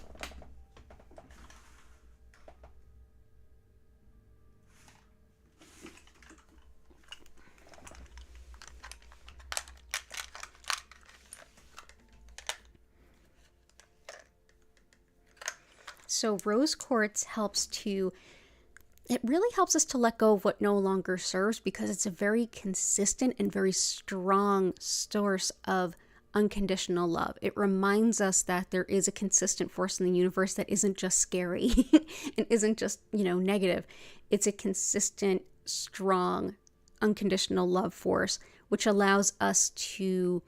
[SPEAKER 1] So rose quartz it really helps us to let go of what no longer serves, because it's a very consistent and very strong source of unconditional love. It reminds us that there is a consistent force in the universe that isn't just scary and isn't just, negative. It's a consistent, strong, unconditional love force, which allows us to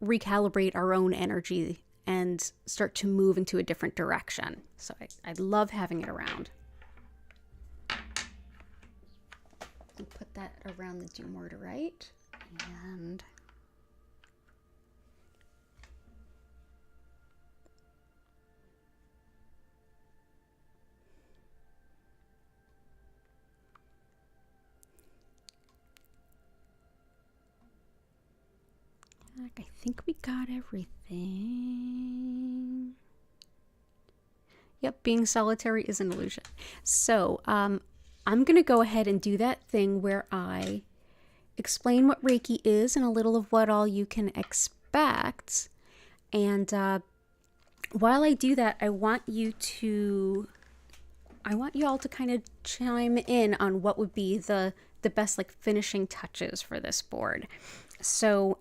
[SPEAKER 1] recalibrate our own energy and start to move into a different direction. So I love having it around. I'll put that around the dumortierite. And I think we got everything. Yep, being solitary is an illusion. So I'm going to go ahead and do that thing where I explain what Reiki is and a little of what all you can expect. And while I do that, I want you all to kind of chime in on what would be the best like finishing touches for this board. So,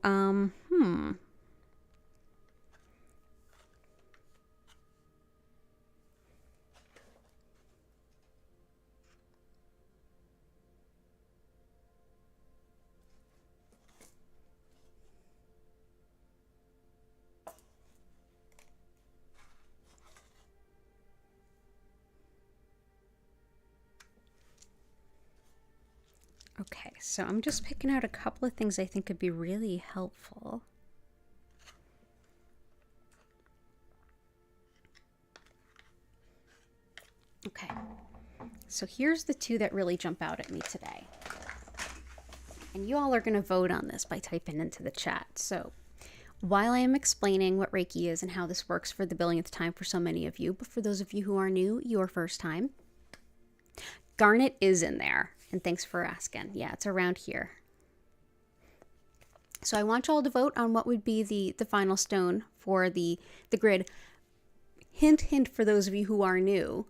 [SPEAKER 1] okay, so I'm just picking out a couple of things I think could be really helpful. Okay, so here's the two that really jump out at me today. And you all are going to vote on this by typing into the chat. So while I am explaining what Reiki is and how this works for the billionth time for so many of you, but for those of you who are new, your first time, Garnet is in there. And thanks for asking. Yeah, it's around here. So I want you all to vote on what would be the final stone for the grid. Hint for those of you who are new.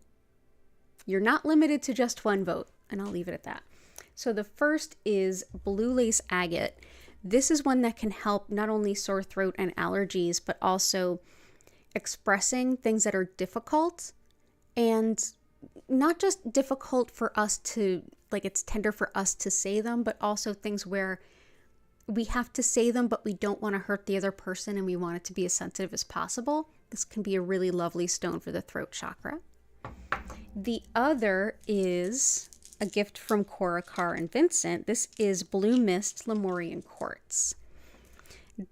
[SPEAKER 1] You're not limited to just one vote, and I'll leave it at that. So the first is Blue Lace Agate. This is one that can help not only sore throat and allergies, but also expressing things that are difficult, and not just difficult for us to, like it's tender for us to say them, but also things where we have to say them, but we don't want to hurt the other person and we want it to be as sensitive as possible. This can be a really lovely stone for the throat chakra. The other is a gift from Cora, Carr, and Vincent. This is Blue Mist Lemurian Quartz.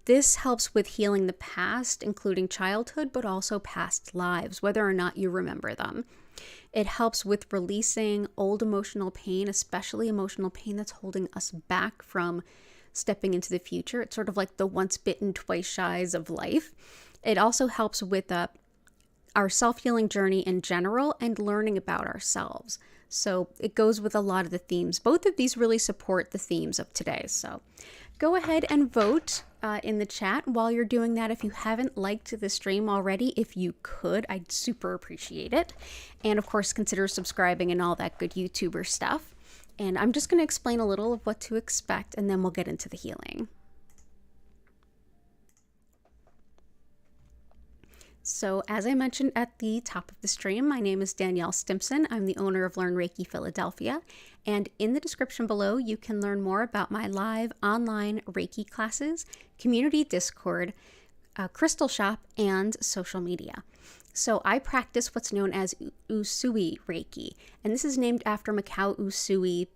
[SPEAKER 1] This helps with healing the past, including childhood, but also past lives, whether or not you remember them. It helps with releasing old emotional pain, especially emotional pain that's holding us back from stepping into the future. It's sort of like the once bitten, twice shies of life. It also helps with our self-healing journey in general and learning about ourselves. So it goes with a lot of the themes. Both of these really support the themes of today. So go ahead and vote in the chat. While you're doing that, if you haven't liked the stream already, if you could, I'd super appreciate it. And of course, consider subscribing and all that good YouTuber stuff. And I'm just going to explain a little of what to expect, and then we'll get into the healing. So as I mentioned at the top of the stream, my name is Danielle Stimpson. I'm the owner of Learn Reiki Philadelphia. And in the description below, you can learn more about my live online Reiki classes, community Discord, crystal shop, and social media. So I practice what's known as Usui Reiki, and this is named after Mikao Usui,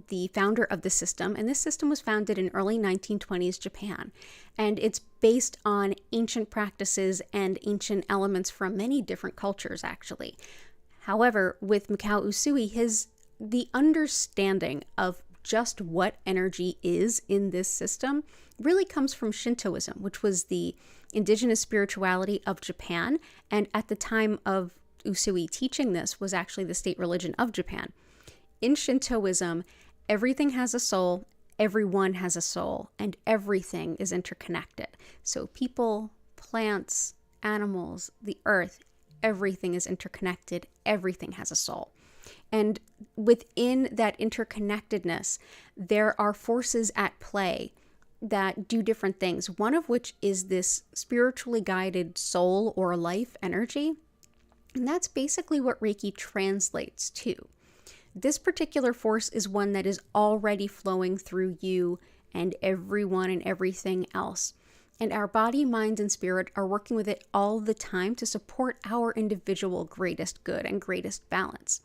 [SPEAKER 1] the founder of the system. And this system was founded in early 1920s Japan, and it's based on ancient practices and ancient elements from many different cultures, actually. However, with Mikao Usui, the understanding of just what energy is in this system really comes from Shintoism, which was the indigenous spirituality of Japan, and at the time of Usui teaching this was actually the state religion of Japan. In Shintoism, everything has a soul, everyone has a soul, and everything is interconnected. So people, plants, animals, the earth, everything is interconnected, everything has a soul. And within that interconnectedness, there are forces at play that do different things, one of which is this spiritually guided soul or life energy. And that's basically what Reiki translates to. This particular force is one that is already flowing through you and everyone and everything else. And our body, mind, and spirit are working with it all the time to support our individual greatest good and greatest balance.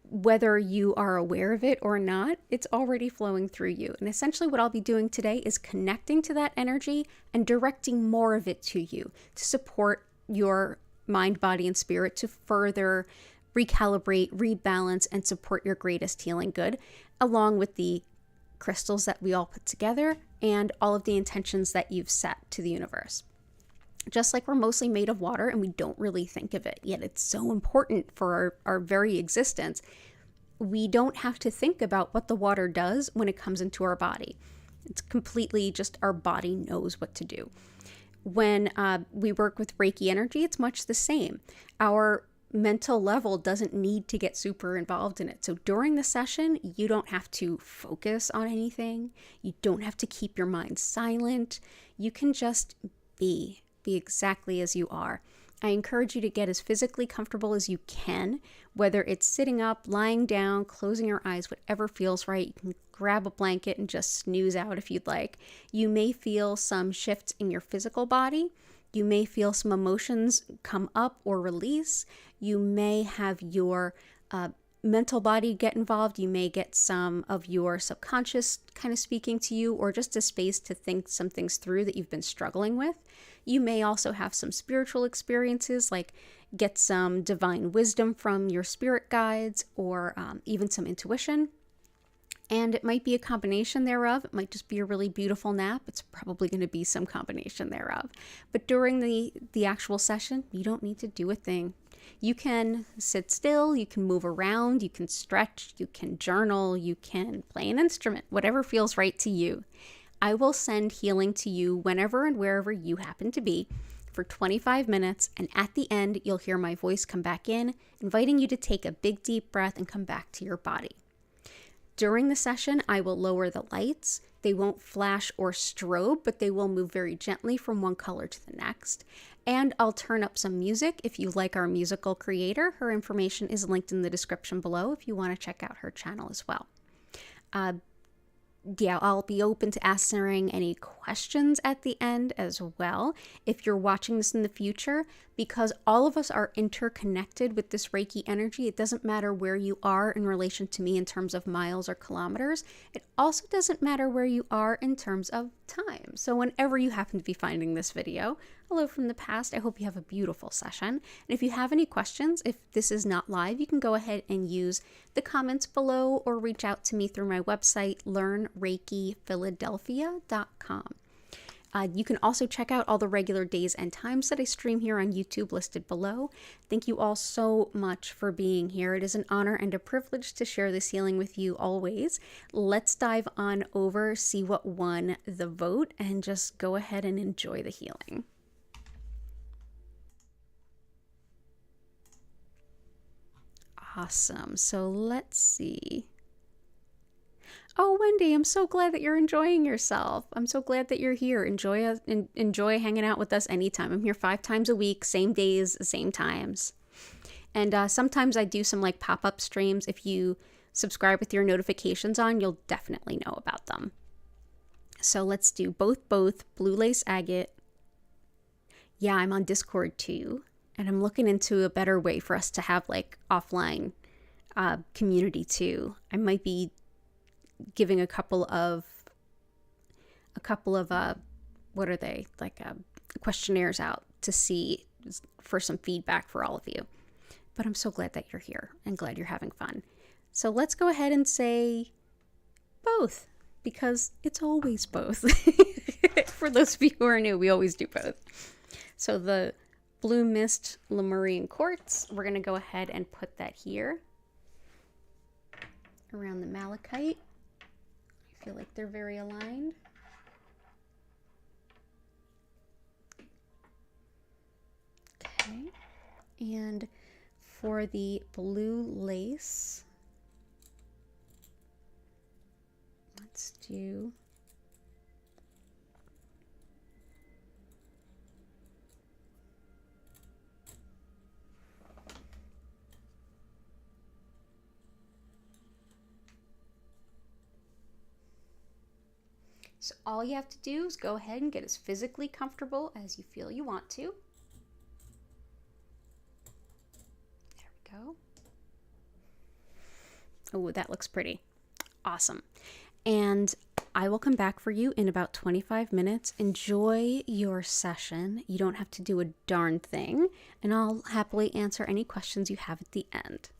[SPEAKER 1] Whether you are aware of it or not, it's already flowing through you. And essentially what I'll be doing today is connecting to that energy and directing more of it to you to support your mind, body, and spirit to further recalibrate, rebalance, and support your greatest healing good, along with the crystals that we all put together and all of the intentions that you've set to the universe. Just like we're mostly made of water and we don't really think of it, yet it's so important for our very existence. We don't have to think about what the water does when it comes into our body. It's completely just our body knows what to do. When we work with Reiki energy, it's much the same. Our mental level doesn't need to get super involved in it. So during the session, you don't have to focus on anything. You don't have to keep your mind silent. You can just be exactly as you are. I encourage you to get as physically comfortable as you can, whether it's sitting up, lying down, closing your eyes, whatever feels right. You can grab a blanket and just snooze out if you'd like. You may feel some shifts in your physical body. You may feel some emotions come up or release. You may have your mental body get involved. You may get some of your subconscious kind of speaking to you, or just a space to think some things through that you've been struggling with. You may also have some spiritual experiences, like get some divine wisdom from your spirit guides, or even some intuition. And it might be a combination thereof. It might just be a really beautiful nap. It's probably going to be some combination thereof. But during the actual session, you don't need to do a thing. You can sit still, you can move around, you can stretch, you can journal, you can play an instrument, whatever feels right to you. I will send healing to you whenever and wherever you happen to be for 25 minutes, and at the end, you'll hear my voice come back in, inviting you to take a big deep breath and come back to your body. During the session, I will lower the lights. They won't flash or strobe, but they will move very gently from one color to the next. And I'll turn up some music if you like our musical creator. Her information is linked in the description below if you want to check out her channel as well. yeah, I'll be open to answering any questions at the end as well if you're watching this in the future, because all of us are interconnected with this Reiki energy. It doesn't matter where you are in relation to me in terms of miles or kilometers. It also doesn't matter where you are in terms of time. So whenever you happen to be finding this video, hello from the past. I hope you have a beautiful session. And if you have any questions, if this is not live, you can go ahead and use the comments below or reach out to me through my website, learnreikiphiladelphia.com. You can also check out all the regular days and times that I stream here on YouTube listed below. Thank you all so much for being here. It is an honor and a privilege to share this healing with you always. Let's dive on over, see what won the vote, and just go ahead and enjoy the healing. Awesome. So let's see. Oh, Wendy, I'm so glad that you're enjoying yourself. I'm so glad that you're here. Enjoy hanging out with us anytime. I'm here 5 times a week, same days, same times. And sometimes I do some like pop-up streams. If you subscribe with your notifications on, you'll definitely know about them. So let's do both, Blue Lace Agate. Yeah, I'm on Discord too. And I'm looking into a better way for us to have like offline community too. I might be giving a couple of what are they, like questionnaires out to see for some feedback for all of you. But I'm so glad that you're here and glad you're having fun. So let's go ahead and say both, because it's always both. For those of you who are new, we always do both. So the Blue Mist Lemurian Quartz, we're going to go ahead and put that here around the malachite. I feel like they're very aligned. Okay. And for the blue lace, let's do so all you have to do is go ahead and get as physically comfortable as you feel you want to. There we go. Oh, that looks pretty. Awesome. And I will come back for you in about 25 minutes. Enjoy your session. You don't have to do a darn thing, and I'll happily answer any questions you have at the end.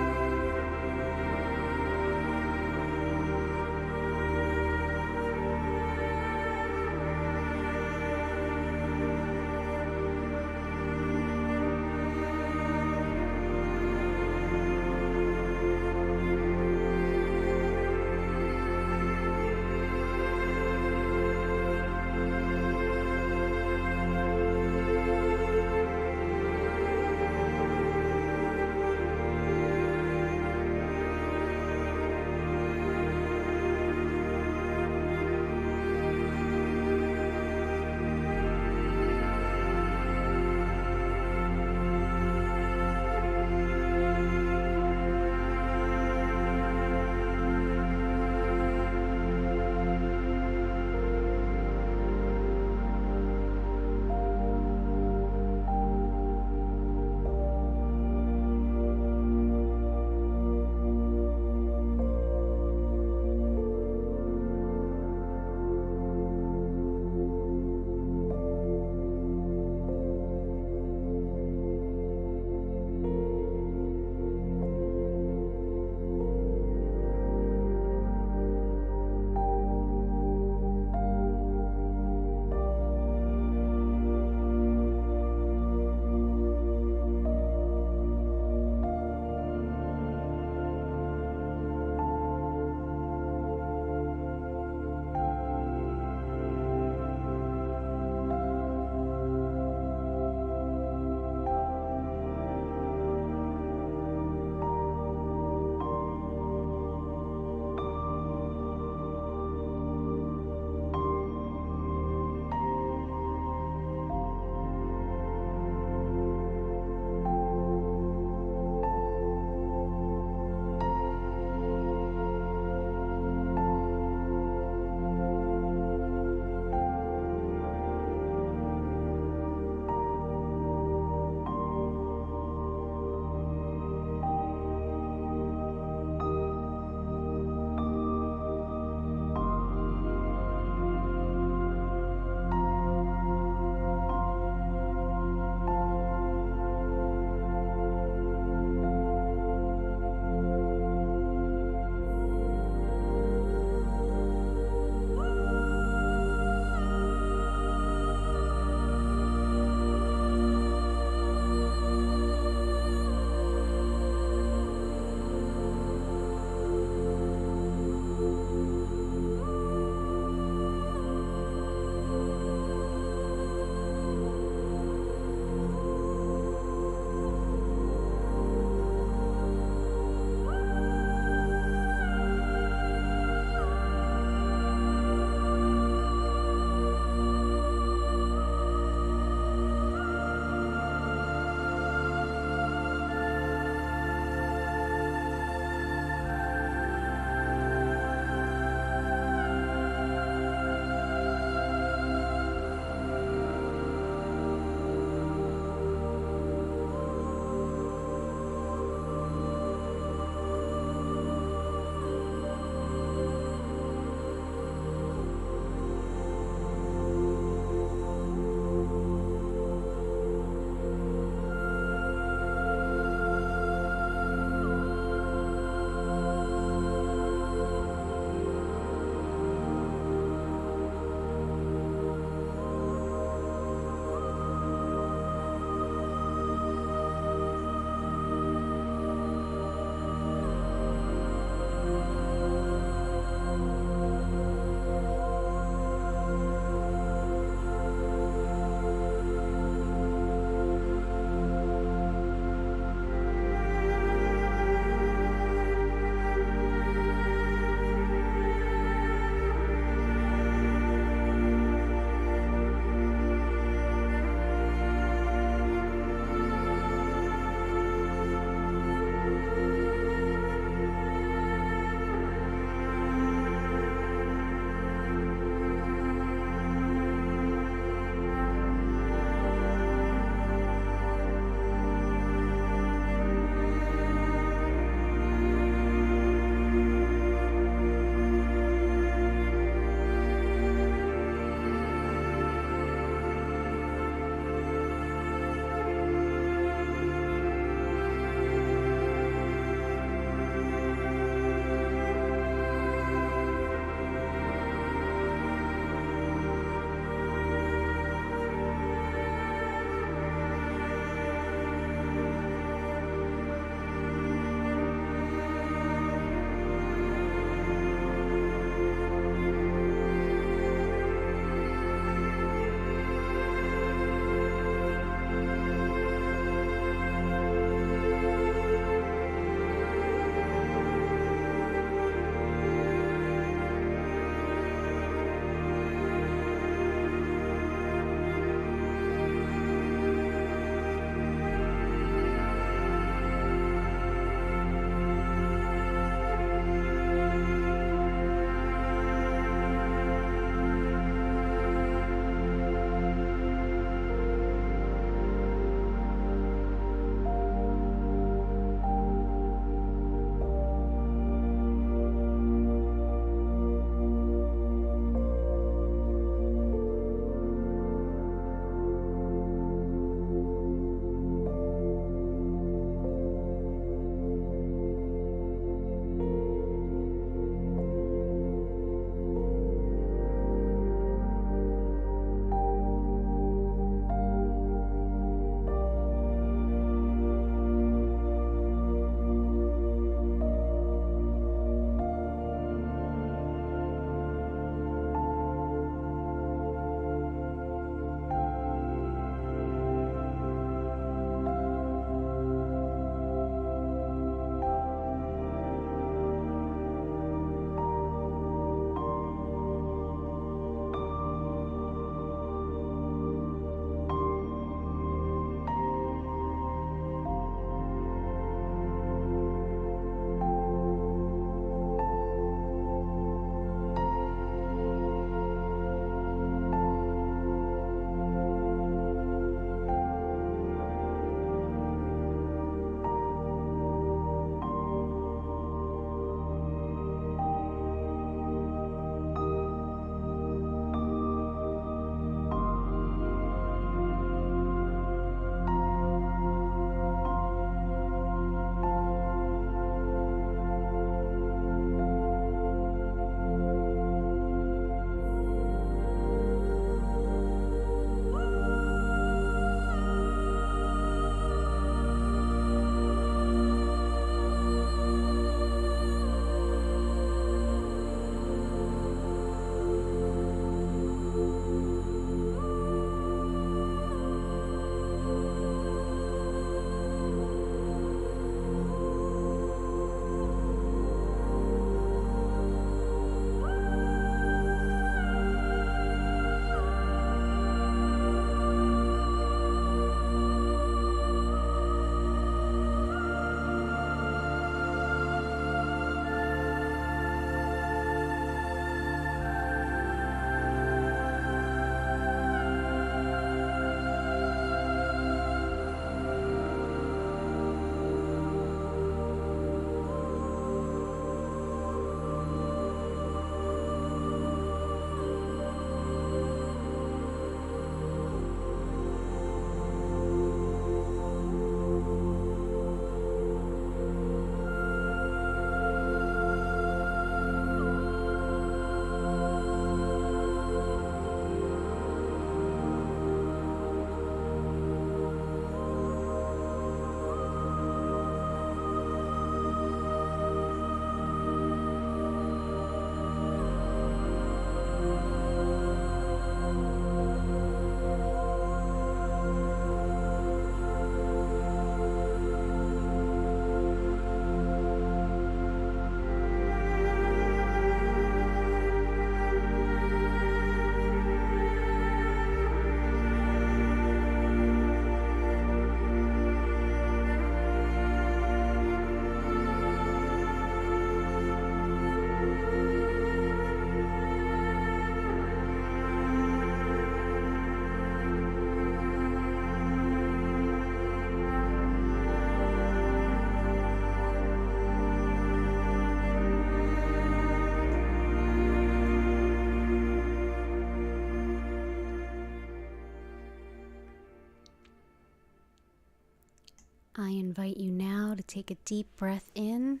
[SPEAKER 1] I invite you now to take a deep breath in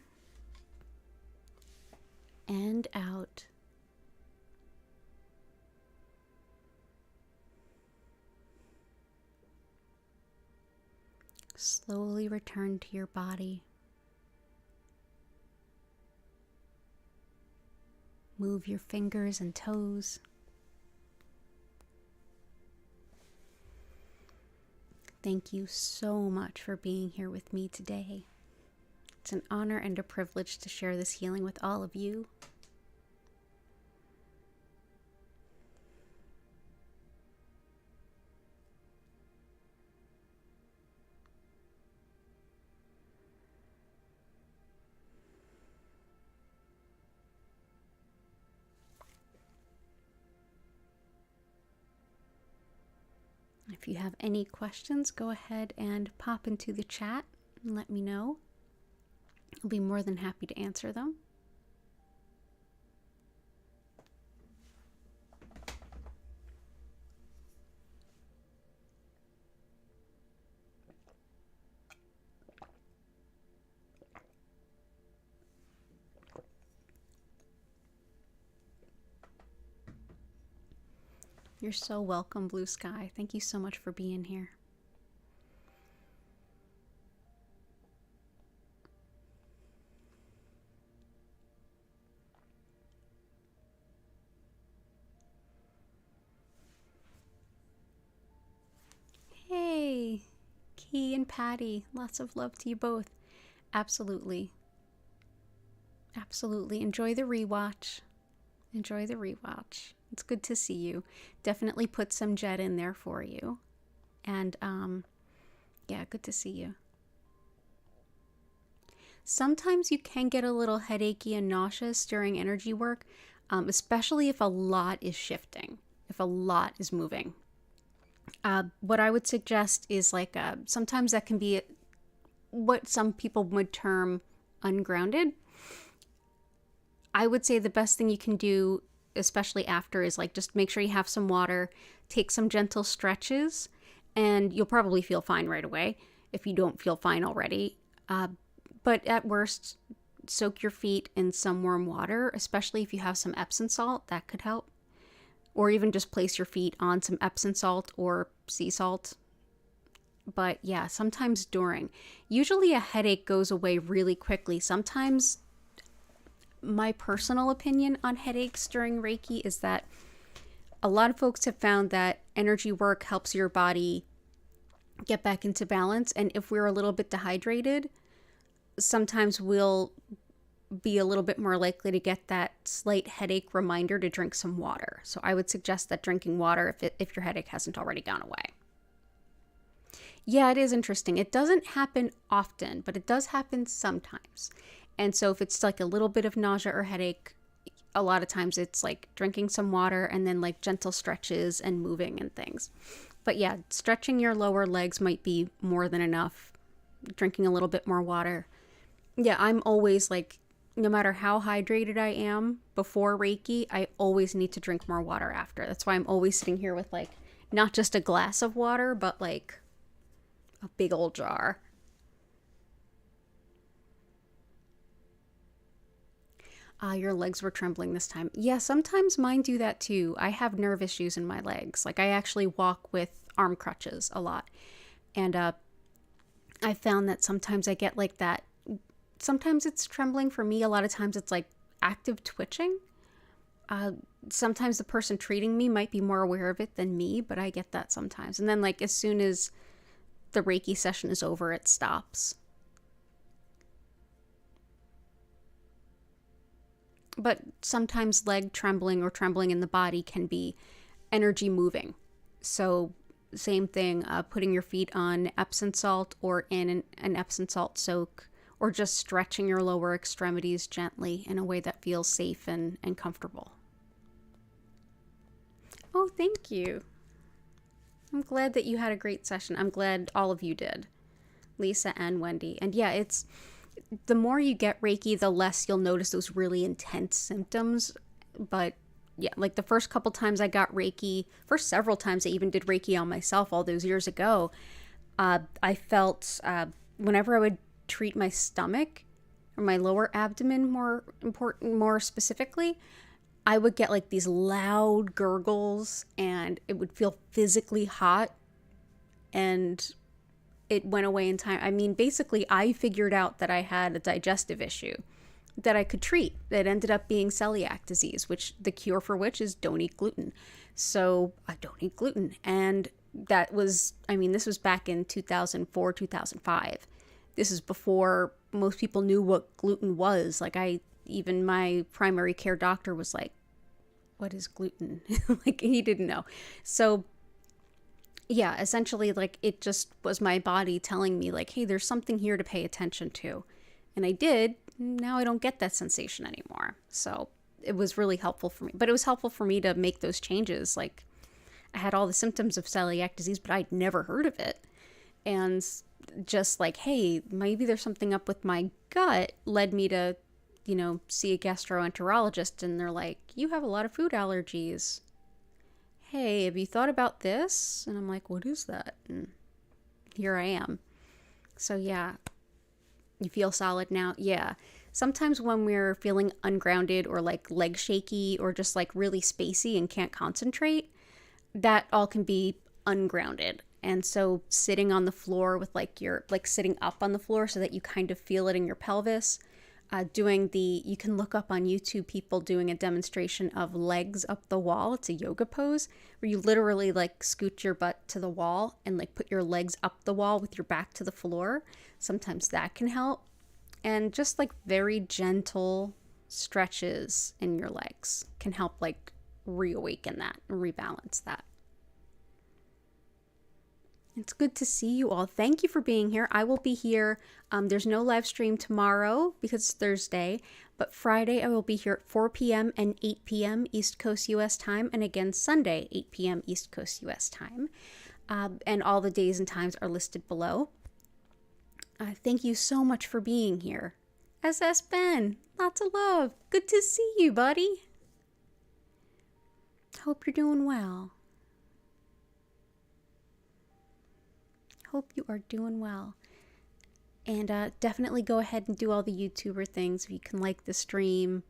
[SPEAKER 1] and out. Slowly return to your body. Move your fingers and toes. Thank you so much for being here with me today. It's an honor and a privilege to share this healing with all of you. If you have any questions, go ahead and pop into the chat and let me know. I'll be more than happy to answer them. You're so welcome, Blue Sky. Thank you so much for being here. Hey, Key and Patty. Lots of love to you both. Absolutely. Absolutely. Enjoy the rewatch. Enjoy the rewatch. It's good to see you. Definitely put some jet in there for you. And, yeah, good to see you. Sometimes you can get a little headachy and nauseous during energy work, especially if a lot is shifting, if a lot is moving. What I would suggest is like, sometimes that can be what some people would term ungrounded. I would say the best thing you can do, especially after, is like just make sure you have some water, take some gentle stretches, and you'll probably feel fine right away if you don't feel fine already. But at worst, soak your feet in some warm water, especially if you have some Epsom salt, that could help. Or even just place your feet on some Epsom salt or sea salt. But yeah, sometimes during. Usually a headache goes away really quickly. Sometimes my personal opinion on headaches during Reiki is that a lot of folks have found that energy work helps your body get back into balance. And if we're a little bit dehydrated, sometimes we'll be a little bit more likely to get that slight headache reminder to drink some water. So I would suggest that drinking water if your headache hasn't already gone away. Yeah, it is interesting. It doesn't happen often, but it does happen sometimes. And so if it's like a little bit of nausea or headache, a lot of times it's like drinking some water and then like gentle stretches and moving and things. But yeah, stretching your lower legs might be more than enough. Drinking a little bit more water. Yeah, I'm always like, no matter how hydrated I am before Reiki, I always need to drink more water after. That's why I'm always sitting here with like, not just a glass of water, but like a big old jar. Your legs were trembling this time. Yeah, sometimes mine do that too. I have nerve issues in my legs. Like I actually walk with arm crutches a lot. And I found that sometimes I get like that. Sometimes it's trembling for me. A lot of times it's like active twitching. Sometimes the person treating me might be more aware of it than me, but I get that sometimes. And then like as soon as the Reiki session is over, it stops. But sometimes leg trembling or trembling in the body can be energy moving. So same thing, putting your feet on Epsom salt or in an Epsom salt soak, or just stretching your lower extremities gently in a way that feels safe and comfortable. Oh, thank you. I'm glad that you had a great session. I'm glad all of you did, Lisa and Wendy. And yeah, it's the more you get Reiki, the less you'll notice those really intense symptoms. But yeah, like the first couple times I got Reiki, first several times I even did Reiki on myself all those years ago, I felt whenever I would treat my stomach or my lower abdomen, more specifically, I would get like these loud gurgles and it would feel physically hot, and it went away in time. I mean, basically, I figured out that I had a digestive issue that I could treat. That ended up being celiac disease, which the cure for which is don't eat gluten. So I don't eat gluten. And that was, I mean, this was back in 2004, 2005. This is before most people knew what gluten was. Like even my primary care doctor was like, what is gluten? Like, he didn't know. So yeah, essentially, like, it just was my body telling me like, hey, there's something here to pay attention to. And I did. Now I don't get that sensation anymore. So it was really helpful for me. But it was helpful for me to make those changes. Like, I had all the symptoms of celiac disease, but I'd never heard of it. And just like, hey, maybe there's something up with my gut, led me to, see a gastroenterologist. And they're like, you have a lot of food allergies. Hey, have you thought about this? And I'm like, what is that? And here I am. So yeah, you feel solid now? Yeah. Sometimes when we're feeling ungrounded or like leg shaky or just like really spacey and can't concentrate, that all can be ungrounded. And so sitting on the floor with sitting up on the floor so that you kind of feel it in your pelvis. You can look up on YouTube people doing a demonstration of legs up the wall. It's a yoga pose where you literally like scoot your butt to the wall and like put your legs up the wall with your back to the floor. Sometimes that can help. And just like very gentle stretches in your legs can help like reawaken that and rebalance that. It's good to see you all. Thank you for being here. I will be here. There's no live stream tomorrow because it's Thursday, but Friday I will be here at 4 p.m. and 8 p.m. East Coast U.S. time, and again Sunday, 8 p.m. East Coast U.S. time. And all the days and times are listed below. Thank you so much for being here. SS Ben, lots of love. Good to see you, buddy. Hope you're doing well. Hope you are doing well. And definitely go ahead and do all the YouTuber things. If you can like the stream,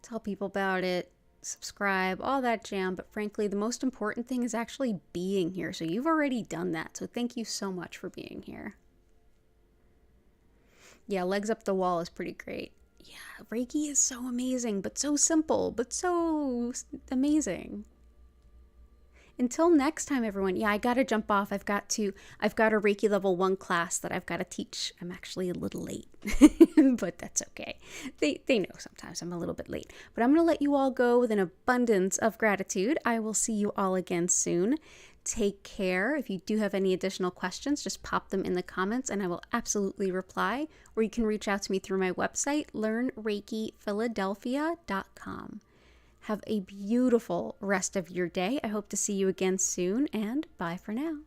[SPEAKER 1] tell people about it, subscribe, all that jam. But frankly, the most important thing is actually being here. So you've already done that. So thank you so much for being here. Yeah, legs up the wall is pretty great. Yeah, Reiki is so amazing, but so simple, but so amazing. Until next time, everyone. Yeah, I gotta jump off. I've got a Reiki level 1 class that I've got to teach. I'm actually a little late, but that's okay. They know sometimes I'm a little bit late, but I'm gonna let you all go with an abundance of gratitude. I will see you all again soon. Take care. If you do have any additional questions, just pop them in the comments and I will absolutely reply. Or you can reach out to me through my website, learnreikiphiladelphia.com. Have a beautiful rest of your day. I hope to see you again soon, and bye for now.